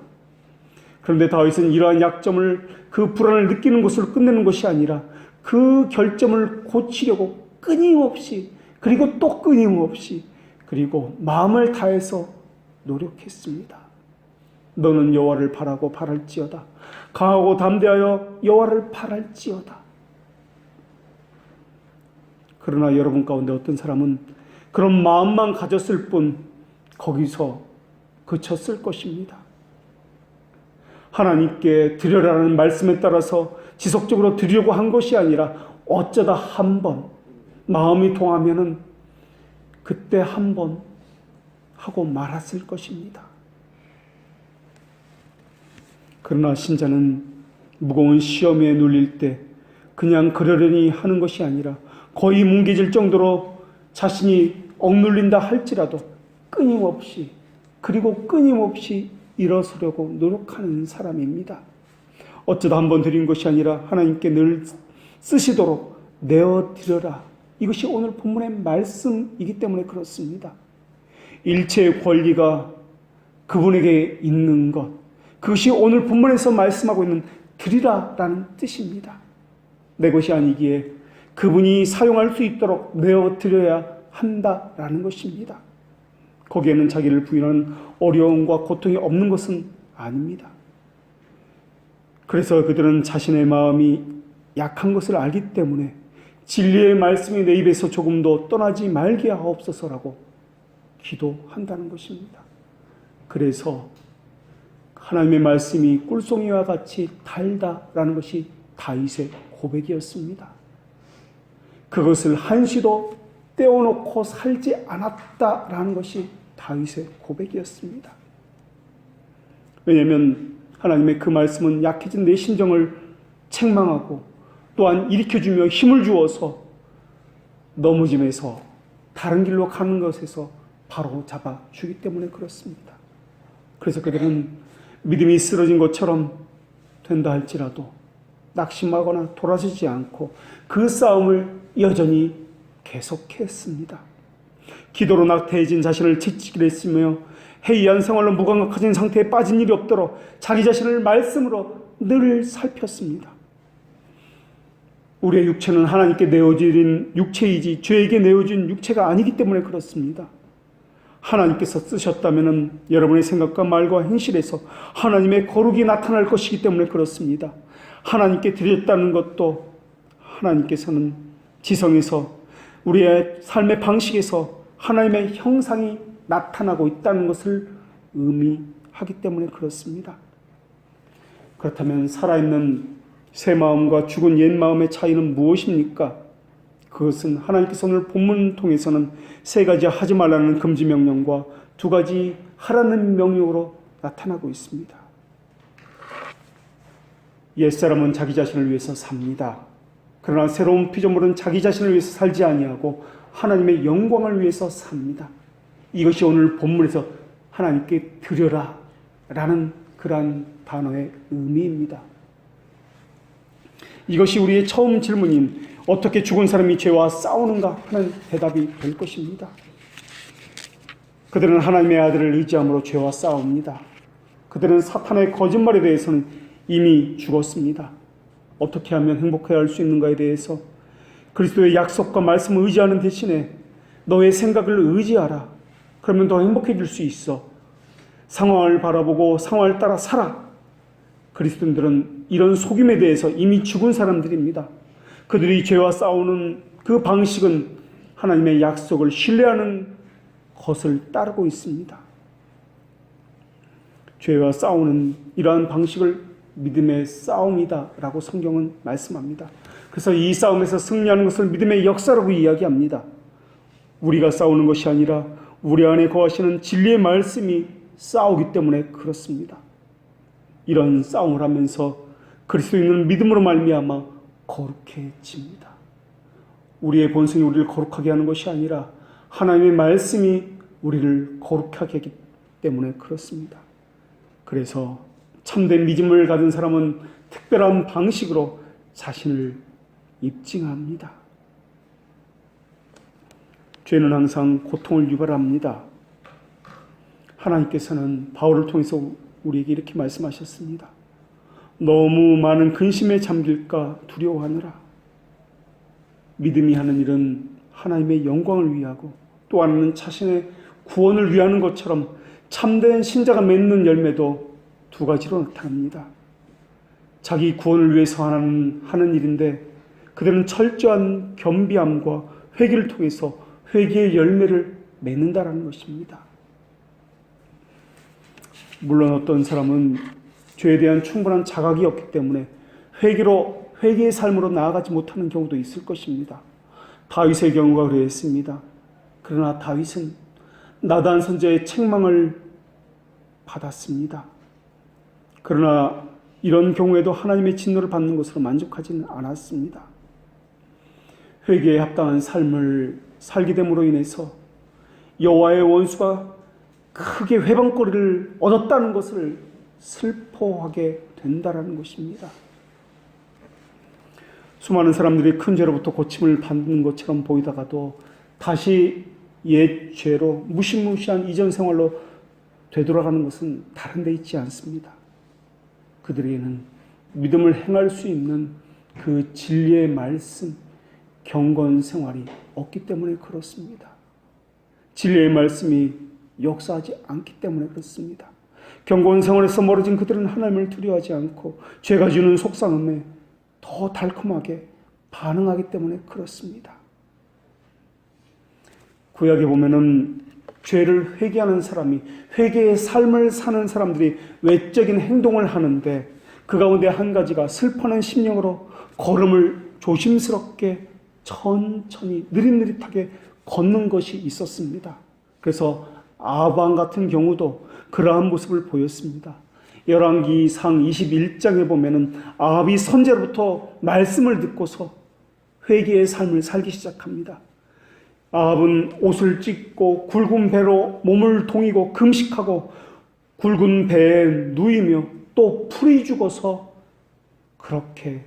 그런데 다윗은 이러한 약점을, 그 불안을 느끼는 것으로 끝내는 것이 아니라 그 결점을 고치려고 끊임없이, 그리고 또 끊임없이, 그리고 마음을 다해서 노력했습니다. 너는 여호와를 바라고 바랄지어다. 강하고 담대하여 여호와를 바랄지어다. 그러나 여러분 가운데 어떤 사람은 그런 마음만 가졌을 뿐 거기서 그쳤을 것입니다. 하나님께 드려라는 말씀에 따라서 지속적으로 드리려고 한 것이 아니라 어쩌다 한 번 마음이 통하면은 그때 한 번 하고 말았을 것입니다. 그러나 신자는 무거운 시험에 눌릴 때 그냥 그러려니 하는 것이 아니라 거의 뭉개질 정도로 자신이 억눌린다 할지라도 끊임없이, 그리고 끊임없이 일어서려고 노력하는 사람입니다. 어쩌다 한번 드린 것이 아니라 하나님께 늘 쓰시도록 내어드려라. 이것이 오늘 본문의 말씀이기 때문에 그렇습니다. 일체의 권리가 그분에게 있는 것, 그것이 오늘 본문에서 말씀하고 있는 드리라라는 뜻입니다. 내 것이 아니기에 그분이 사용할 수 있도록 내어드려야 한다라는 것입니다. 거기에는 자기를 부인하는 어려움과 고통이 없는 것은 아닙니다. 그래서 그들은 자신의 마음이 약한 것을 알기 때문에 진리의 말씀이 내 입에서 조금도 떠나지 말게 하옵소서라고 기도한다는 것입니다. 그래서 하나님의 말씀이 꿀송이와 같이 달다라는 것이 다윗의 고백이었습니다. 그것을 한시도 떼어놓고 살지 않았다라는 것이 다윗의 고백이었습니다. 왜냐하면 하나님의 그 말씀은 약해진 내 심정을 책망하고 또한 일으켜주며 힘을 주어서 넘어짐에서 다른 길로 가는 것에서 바로 잡아주기 때문에 그렇습니다. 그래서 그들은 믿음이 쓰러진 것처럼 된다 할지라도 낙심하거나 돌아서지 않고 그 싸움을 여전히 계속했습니다. 기도로 낙태해진 자신을 채찍질 했으며 해이한 생활로 무감각해진 상태에 빠진 일이 없도록 자기 자신을 말씀으로 늘 살폈습니다. 우리의 육체는 하나님께 내어진 육체이지 죄에게 내어진 육체가 아니기 때문에 그렇습니다. 하나님께서 쓰셨다면 여러분의 생각과 말과 행실에서 하나님의 거룩이 나타날 것이기 때문에 그렇습니다. 하나님께 드렸다는 것도 하나님께서는 지성에서 우리의 삶의 방식에서 하나님의 형상이 나타나고 있다는 것을 의미하기 때문에 그렇습니다. 그렇다면 살아있는 새 마음과 죽은 옛 마음의 차이는 무엇입니까? 그것은 하나님께서 오늘 본문 통해서는 세 가지 하지 말라는 금지 명령과 두 가지 하라는 명령으로 나타나고 있습니다. 옛사람은 자기 자신을 위해서 삽니다. 그러나 새로운 피조물은 자기 자신을 위해서 살지 아니하고 하나님의 영광을 위해서 삽니다. 이것이 오늘 본문에서 하나님께 드려라 라는 그러한 단어의 의미입니다. 이것이 우리의 처음 질문인 어떻게 죽은 사람이 죄와 싸우는가 하는 대답이 될 것입니다. 그들은 하나님의 아들을 의지함으로 죄와 싸웁니다. 그들은 사탄의 거짓말에 대해서는 이미 죽었습니다. 어떻게 하면 행복해야 할 수 있는가에 대해서 그리스도의 약속과 말씀을 의지하는 대신에 너의 생각을 의지하라. 그러면 더 행복해질 수 있어. 상황을 바라보고 상황을 따라 살아. 그리스도인들은 이런 속임에 대해서 이미 죽은 사람들입니다. 그들이 죄와 싸우는 그 방식은 하나님의 약속을 신뢰하는 것을 따르고 있습니다. 죄와 싸우는 이러한 방식을 믿음의 싸움이다라고 성경은 말씀합니다. 그래서 이 싸움에서 승리하는 것을 믿음의 역사라고 이야기합니다. 우리가 싸우는 것이 아니라 우리 안에 거하시는 진리의 말씀이 싸우기 때문에 그렇습니다. 이런 싸움을 하면서 그리스도인은 믿음으로 말미암아 거룩해집니다. 우리의 본성이 우리를 거룩하게 하는 것이 아니라 하나님의 말씀이 우리를 거룩하게 하기 때문에 그렇습니다. 그래서 참된 믿음을 가진 사람은 특별한 방식으로 자신을 입증합니다. 죄는 항상 고통을 유발합니다. 하나님께서는 바울을 통해서 우리에게 이렇게 말씀하셨습니다. 너무 많은 근심에 잠길까 두려워하느라. 믿음이 하는 일은 하나님의 영광을 위하고 또 하나는 자신의 구원을 위하는 것처럼 참된 신자가 맺는 열매도 두 가지로 나타납니다. 자기 구원을 위해서 하는 일인데 그들은 철저한 겸비함과 회개를 통해서 회개의 열매를 맺는다라는 것입니다. 물론 어떤 사람은 죄에 대한 충분한 자각이 없기 때문에 회개의 삶으로 나아가지 못하는 경우도 있을 것입니다. 다윗의 경우가 그랬습니다. 그러나 다윗은 나단 선지자의 책망을 받았습니다. 그러나 이런 경우에도 하나님의 진노를 받는 것으로 만족하지는 않았습니다. 회개에 합당한 삶을 살게 됨으로 인해서 여호와의 원수가 크게 회방거리를 얻었다는 것을 슬퍼하게 된다라는 것입니다. 수많은 사람들이 큰 죄로부터 고침을 받는 것처럼 보이다가도 다시 옛 죄로 무시무시한 이전 생활로 되돌아가는 것은 다른 데 있지 않습니다. 그들에게는 믿음을 행할 수 있는 그 진리의 말씀, 경건 생활이 없기 때문에 그렇습니다. 진리의 말씀이 역사하지 않기 때문에 그렇습니다. 경건 생활에서 멀어진 그들은 하나님을 두려워하지 않고 죄가 주는 속상함에 더 달콤하게 반응하기 때문에 그렇습니다. 구약에 보면은 죄를 회개하는 사람이 회개의 삶을 사는 사람들이 외적인 행동을 하는데 그 가운데 한 가지가 슬퍼하는 심령으로 걸음을 조심스럽게 천천히 느릿느릿하게 걷는 것이 있었습니다. 그래서 아방 같은 경우도 그러한 모습을 보였습니다. 열왕기상 21장에 보면은 아합이 선지자로부터 말씀을 듣고서 회개의 삶을 살기 시작합니다. 아합은 옷을 찢고 굵은 배로 몸을 동이고 금식하고 굵은 배에 누이며 또 풀이 죽어서 그렇게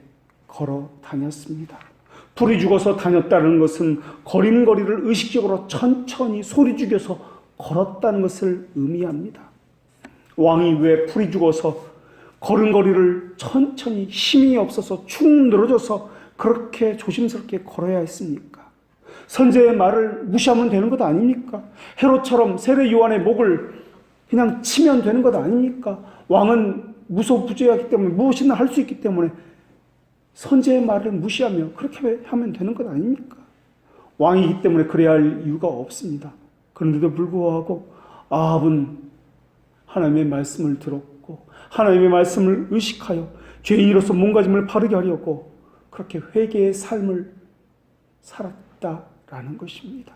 걸어 다녔습니다. 풀이 죽어서 다녔다는 것은 걸음걸이를 의식적으로 천천히 소리 죽여서 걸었다는 것을 의미합니다. 왕이 왜 풀이 죽어서 걸음걸이를 천천히 힘이 없어서 축 늘어져서 그렇게 조심스럽게 걸어야 했습니까? 선지자의 말을 무시하면 되는 것 아닙니까? 헤롯처럼 세례 요한의 목을 그냥 치면 되는 것 아닙니까? 왕은 무소부재하기 때문에 무엇이나 할 수 있기 때문에 선지자의 말을 무시하며 그렇게 하면 되는 것 아닙니까? 왕이기 때문에 그래야 할 이유가 없습니다. 그런데도 불구하고 아합은 하나님의 말씀을 들었고 하나님의 말씀을 의식하여 죄인으로서 몸가짐을 바르게 하려고 그렇게 회개의 삶을 살았다라는 것입니다.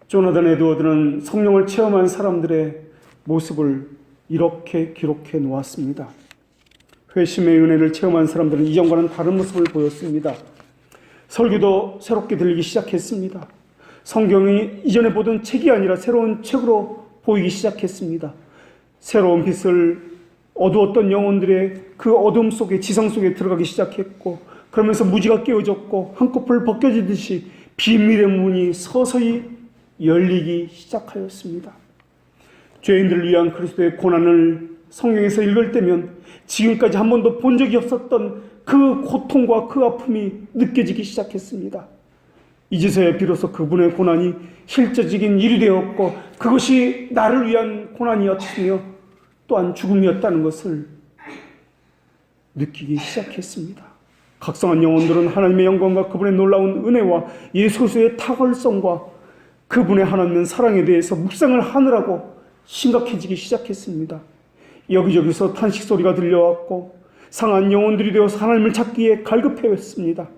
조나단 에드워드는 성령을 체험한 사람들의 모습을 이렇게 기록해 놓았습니다. 회심의 은혜를 체험한 사람들은 이전과는 다른 모습을 보였습니다. 설교도 새롭게 들리기 시작했습니다. 성경이 이전에 보던 책이 아니라 새로운 책으로 보이기 시작했습니다. 새로운 빛을 어두웠던 영혼들의 그 어둠 속에 지성 속에 들어가기 시작했고, 그러면서 무지가 깨어졌고 한꺼풀 벗겨지듯이 비밀의 문이 서서히 열리기 시작하였습니다. 죄인들을 위한 그리스도의 고난을 성경에서 읽을 때면 지금까지 한 번도 본 적이 없었던 그 고통과 그 아픔이 느껴지기 시작했습니다. 이제서야 비로소 그분의 고난이 실제적인 일이 되었고 그것이 나를 위한 고난이었으며 또한 죽음이었다는 것을 느끼기 시작했습니다. 각성한 영혼들은 하나님의 영광과 그분의 놀라운 은혜와 예수 그리스도의 탁월성과 그분의 하나님의 사랑에 대해서 묵상을 하느라고 심각해지기 시작했습니다. 여기저기서 탄식 소리가 들려왔고 상한 영혼들이 되어서 하나님을 찾기에 갈급해왔습니다.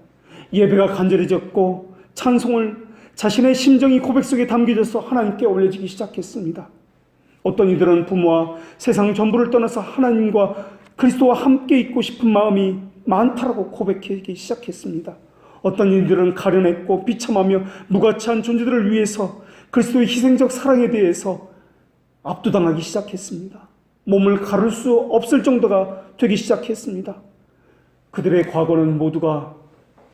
예배가 간절해졌고 찬송을 자신의 심정이 고백 속에 담겨져서 하나님께 올려지기 시작했습니다. 어떤 이들은 부모와 세상 전부를 떠나서 하나님과 그리스도와 함께 있고 싶은 마음이 많다라고 고백하기 시작했습니다. 어떤 이들은 가련했고 비참하며 무가치한 존재들을 위해서 그리스도의 희생적 사랑에 대해서 압도당하기 시작했습니다. 몸을 가를 수 없을 정도가 되기 시작했습니다. 그들의 과거는 모두가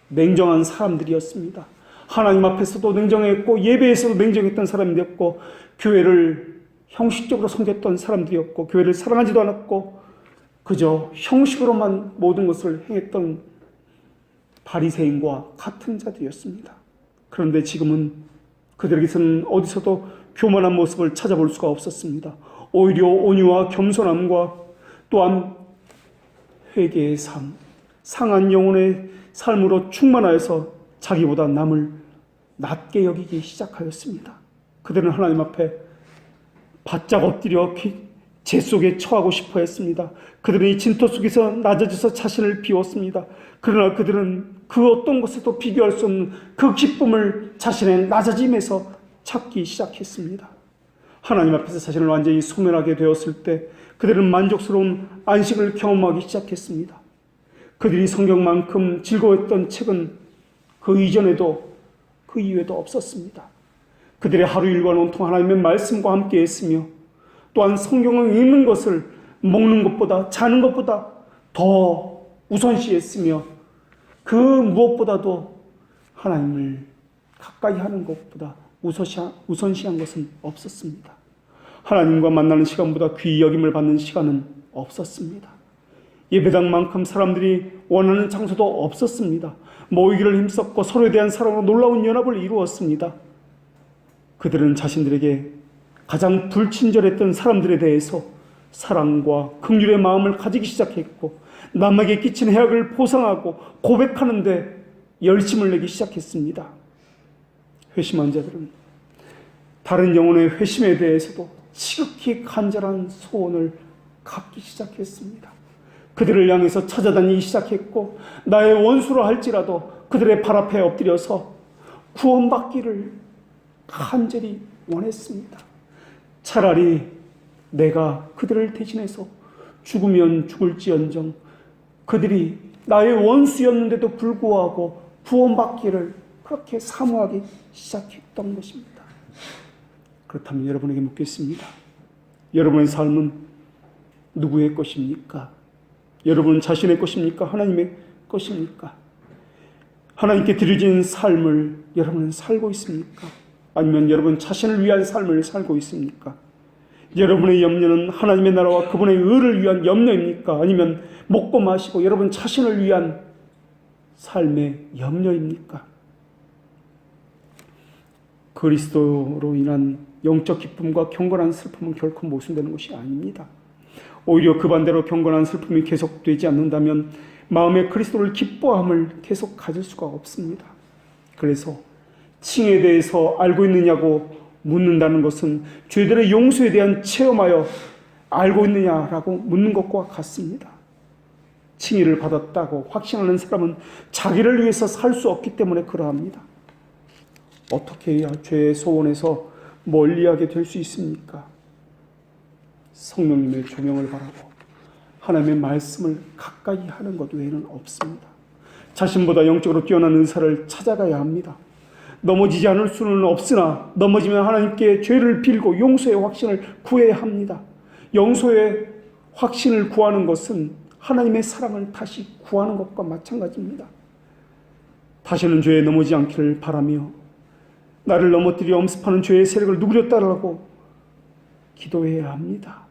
냉정한 사람들이었습니다. 하나님 앞에서도 냉정했고 예배에서도 냉정했던 사람들이었고 교회를 형식적으로 섬겼던 사람들이었고 교회를 사랑하지도 않았고 그저 형식으로만 모든 것을 행했던 바리새인과 같은 자들이었습니다. 그런데 지금은 그들에게서는 어디서도 교만한 모습을 찾아볼 수가 없었습니다. 오히려 온유와 겸손함과 또한 회개의 삶, 상한 영혼의 삶으로 충만하여서 자기보다 남을 낮게 여기기 시작하였습니다. 그들은 하나님 앞에 바짝 엎드려 재 속에 처하고 싶어 했습니다. 그들은 이 진토 속에서 낮아져서 자신을 비웠습니다. 그러나 그들은 그 어떤 것에도 비교할 수 없는 그 기쁨을 자신의 낮아짐에서 찾기 시작했습니다. 하나님 앞에서 자신을 완전히 소멸하게 되었을 때 그들은 만족스러운 안식을 경험하기 시작했습니다. 그들이 성경만큼 즐거웠던 책은 그 이전에도 그 이후에도 없었습니다. 그들의 하루 일과는 온통 하나님의 말씀과 함께 했으며 또한 성경을 읽는 것을 먹는 것보다 자는 것보다 더 우선시했으며 그 무엇보다도 하나님을 가까이 하는 것보다 우선시한 것은 없었습니다. 하나님과 만나는 시간보다 귀히 여김을 받는 시간은 없었습니다. 예배당만큼 사람들이 원하는 장소도 없었습니다. 모이기를 힘썼고 서로에 대한 사랑으로 놀라운 연합을 이루었습니다. 그들은 자신들에게 가장 불친절했던 사람들에 대해서 사랑과 긍휼의 마음을 가지기 시작했고 남에게 끼친 해악을 보상하고 고백하는 데 열심을 내기 시작했습니다. 회심한 자들은 다른 영혼의 회심에 대해서도 지극히 간절한 소원을 갖기 시작했습니다. 그들을 향해서 찾아다니기 시작했고 나의 원수로 할지라도 그들의 발 앞에 엎드려서 구원받기를 간절히 원했습니다. 차라리 내가 그들을 대신해서 죽으면 죽을지언정 그들이 나의 원수였는데도 불구하고 구원받기를 그렇게 사모하기 시작했던 것입니다. 그렇다면 여러분에게 묻겠습니다. 여러분의 삶은 누구의 것입니까? 여러분 자신의 것입니까? 하나님의 것입니까? 하나님께 드려진 삶을 여러분은 살고 있습니까? 아니면 여러분 자신을 위한 삶을 살고 있습니까? 여러분의 염려는 하나님의 나라와 그분의 의를 위한 염려입니까? 아니면 먹고 마시고 여러분 자신을 위한 삶의 염려입니까? 그리스도로 인한 영적 기쁨과 경건한 슬픔은 결코 모순되는 것이 아닙니다. 오히려 그 반대로 경건한 슬픔이 계속되지 않는다면 마음의 그리스도를 기뻐함을 계속 가질 수가 없습니다. 그래서 칭에 대해서 알고 있느냐고 묻는다는 것은 죄들의 용서에 대한 체험하여 알고 있느냐라고 묻는 것과 같습니다. 칭의를 받았다고 확신하는 사람은 자기를 위해서 살 수 없기 때문에 그러합니다. 어떻게 해야 죄의 소원에서 멀리하게 될 수 있습니까? 성령님의 조명을 바라고 하나님의 말씀을 가까이 하는 것 외에는 없습니다. 자신보다 영적으로 뛰어난 은사를 찾아가야 합니다. 넘어지지 않을 수는 없으나 넘어지면 하나님께 죄를 빌고 용서의 확신을 구해야 합니다. 용서의 확신을 구하는 것은 하나님의 사랑을 다시 구하는 것과 마찬가지입니다. 다시는 죄에 넘어지지 않기를 바라며 나를 넘어뜨려 엄습하는 죄의 세력을 누그렸다라고 기도해야 합니다.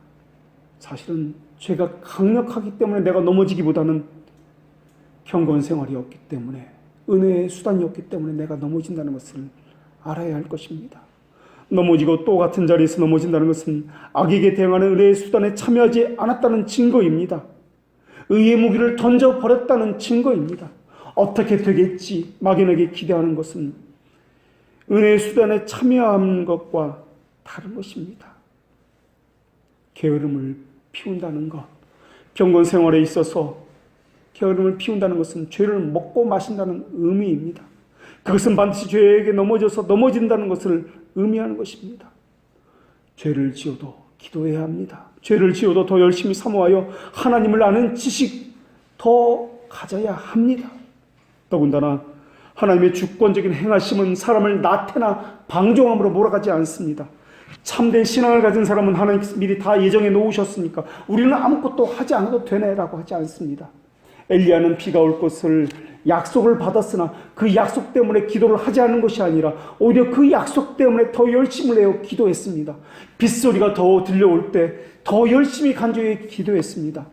사실은 죄가 강력하기 때문에 내가 넘어지기보다는 경건 생활이었기 때문에, 은혜의 수단이었기 때문에 내가 넘어진다는 것을 알아야 할 것입니다. 넘어지고 또 같은 자리에서 넘어진다는 것은 악에게 대응하는 은혜의 수단에 참여하지 않았다는 증거입니다. 의의 무기를 던져버렸다는 증거입니다. 어떻게 되겠지 막연하게 기대하는 것은 은혜의 수단에 참여하는 것과 다른 것입니다. 게으름을 피운다는 것, 경건 생활에 있어서 게으름을 피운다는 것은 죄를 먹고 마신다는 의미입니다. 그것은 반드시 죄에게 넘어진다는 것을 의미하는 것입니다. 죄를 지어도 기도해야 합니다. 죄를 지어도 더 열심히 사모하여 하나님을 아는 지식 더 가져야 합니다. 더군다나 하나님의 주권적인 행하심은 사람을 나태나 방종함으로 몰아가지 않습니다. 참된 신앙을 가진 사람은 하나님께서 미리 다 예정해 놓으셨으니까 우리는 아무것도 하지 않아도 되네라고 하지 않습니다. 엘리야는 비가 올 것을 약속을 받았으나 그 약속 때문에 기도를 하지 않은 것이 아니라 오히려 그 약속 때문에 더 열심을 내어 기도했습니다. 빗소리가 더 들려올 때 더 열심히 간절히 기도했습니다.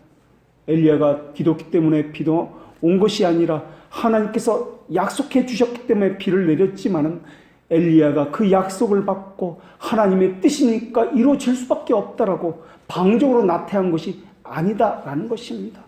엘리야가 기도했기 때문에 비도 온 것이 아니라 하나님께서 약속해 주셨기 때문에 비를 내렸지만은 엘리야가 그 약속을 받고 하나님의 뜻이니까 이루어질 수밖에 없다라고 방종으로 나태한 것이 아니다라는 것입니다.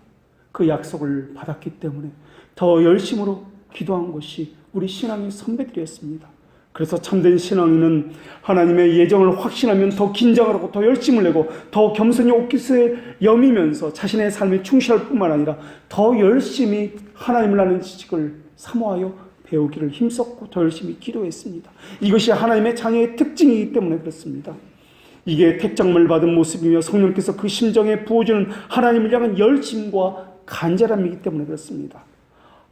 그 약속을 받았기 때문에 더 열심으로 기도한 것이 우리 신앙의 선배들이었습니다. 그래서 참된 신앙인은 하나님의 예정을 확신하면 더 긴장을 하고 더 열심을 내고 더 겸손히 옷깃을 여미면서 자신의 삶에 충실할 뿐만 아니라 더 열심히 하나님을 아는 지식을 사모하여 배우기를 힘썼고 더 열심히 기도했습니다. 이것이 하나님의 자녀의 특징이기 때문에 그렇습니다. 이게 택장을 받은 모습이며 성령께서 그 심정에 부어주는 하나님을 향한 열심과 간절함이기 때문에 그렇습니다.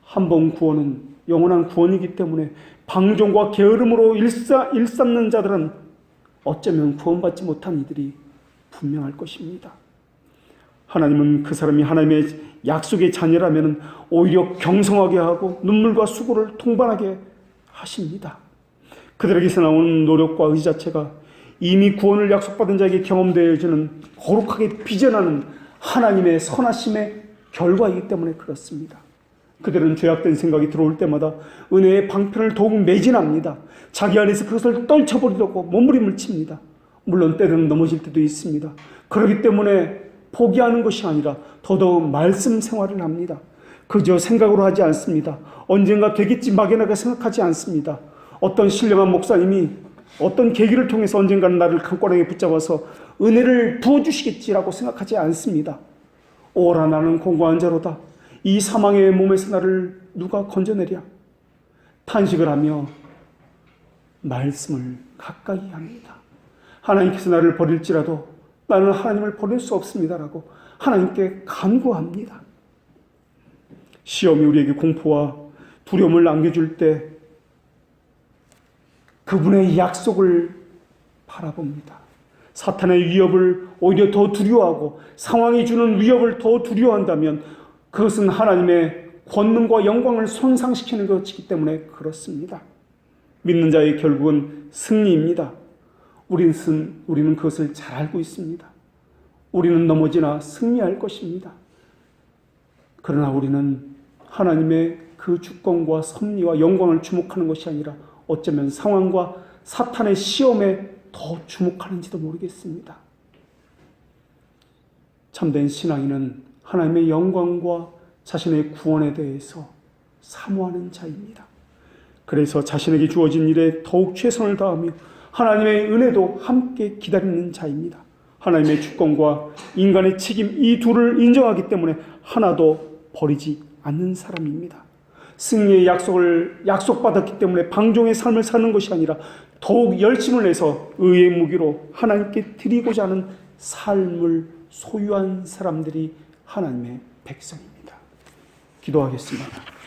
한 번 구원은 영원한 구원이기 때문에 방종과 게으름으로 일삼는 자들은 어쩌면 구원받지 못한 이들이 분명할 것입니다. 하나님은 그 사람이 하나님의 약속의 자녀라면 오히려 경성하게 하고 눈물과 수고를 통반하게 하십니다. 그들에게서 나오는 노력과 의지 자체가 이미 구원을 약속받은 자에게 경험되어지는 거룩하게 빚어나는 하나님의 선하심의 결과이기 때문에 그렇습니다. 그들은 죄악된 생각이 들어올 때마다 은혜의 방편을 더욱 매진합니다. 자기 안에서 그것을 떨쳐버리려고 몸부림을 칩니다. 물론 때로는 넘어질 때도 있습니다. 그렇기 때문에 포기하는 것이 아니라 더더욱 말씀 생활을 합니다. 그저 생각으로 하지 않습니다. 언젠가 되겠지 막연하게 생각하지 않습니다. 어떤 신령한 목사님이 어떤 계기를 통해서 언젠가는 나를 강권하게 붙잡아서 은혜를 부어주시겠지라고 생각하지 않습니다. 오라 나는 공고한 자로다. 이 사망의 몸에서 나를 누가 건져내랴. 탄식을 하며 말씀을 가까이 합니다. 하나님께서 나를 버릴지라도 나는 하나님을 버릴 수 없습니다라고 하나님께 간구합니다. 시험이 우리에게 공포와 두려움을 안겨줄 때 그분의 약속을 바라봅니다. 사탄의 위협을 오히려 더 두려워하고 상황이 주는 위협을 더 두려워한다면 그것은 하나님의 권능과 영광을 손상시키는 것이기 때문에 그렇습니다. 믿는 자의 결국은 승리입니다. 우리는 그것을 잘 알고 있습니다. 우리는 넘어지나 승리할 것입니다. 그러나 우리는 하나님의 그 주권과 섭리와 영광을 주목하는 것이 아니라 어쩌면 상황과 사탄의 시험에 더 주목하는지도 모르겠습니다. 참된 신앙인은 하나님의 영광과 자신의 구원에 대해서 사모하는 자입니다. 그래서 자신에게 주어진 일에 더욱 최선을 다하며 하나님의 은혜도 함께 기다리는 자입니다. 하나님의 주권과 인간의 책임 이 둘을 인정하기 때문에 하나도 버리지 않는 사람입니다. 승리의 약속을 약속받았기 때문에 방종의 삶을 사는 것이 아니라 더욱 열심을 내서 의의 무기로 하나님께 드리고자 하는 삶을 소유한 사람들이 하나님의 백성입니다. 기도하겠습니다.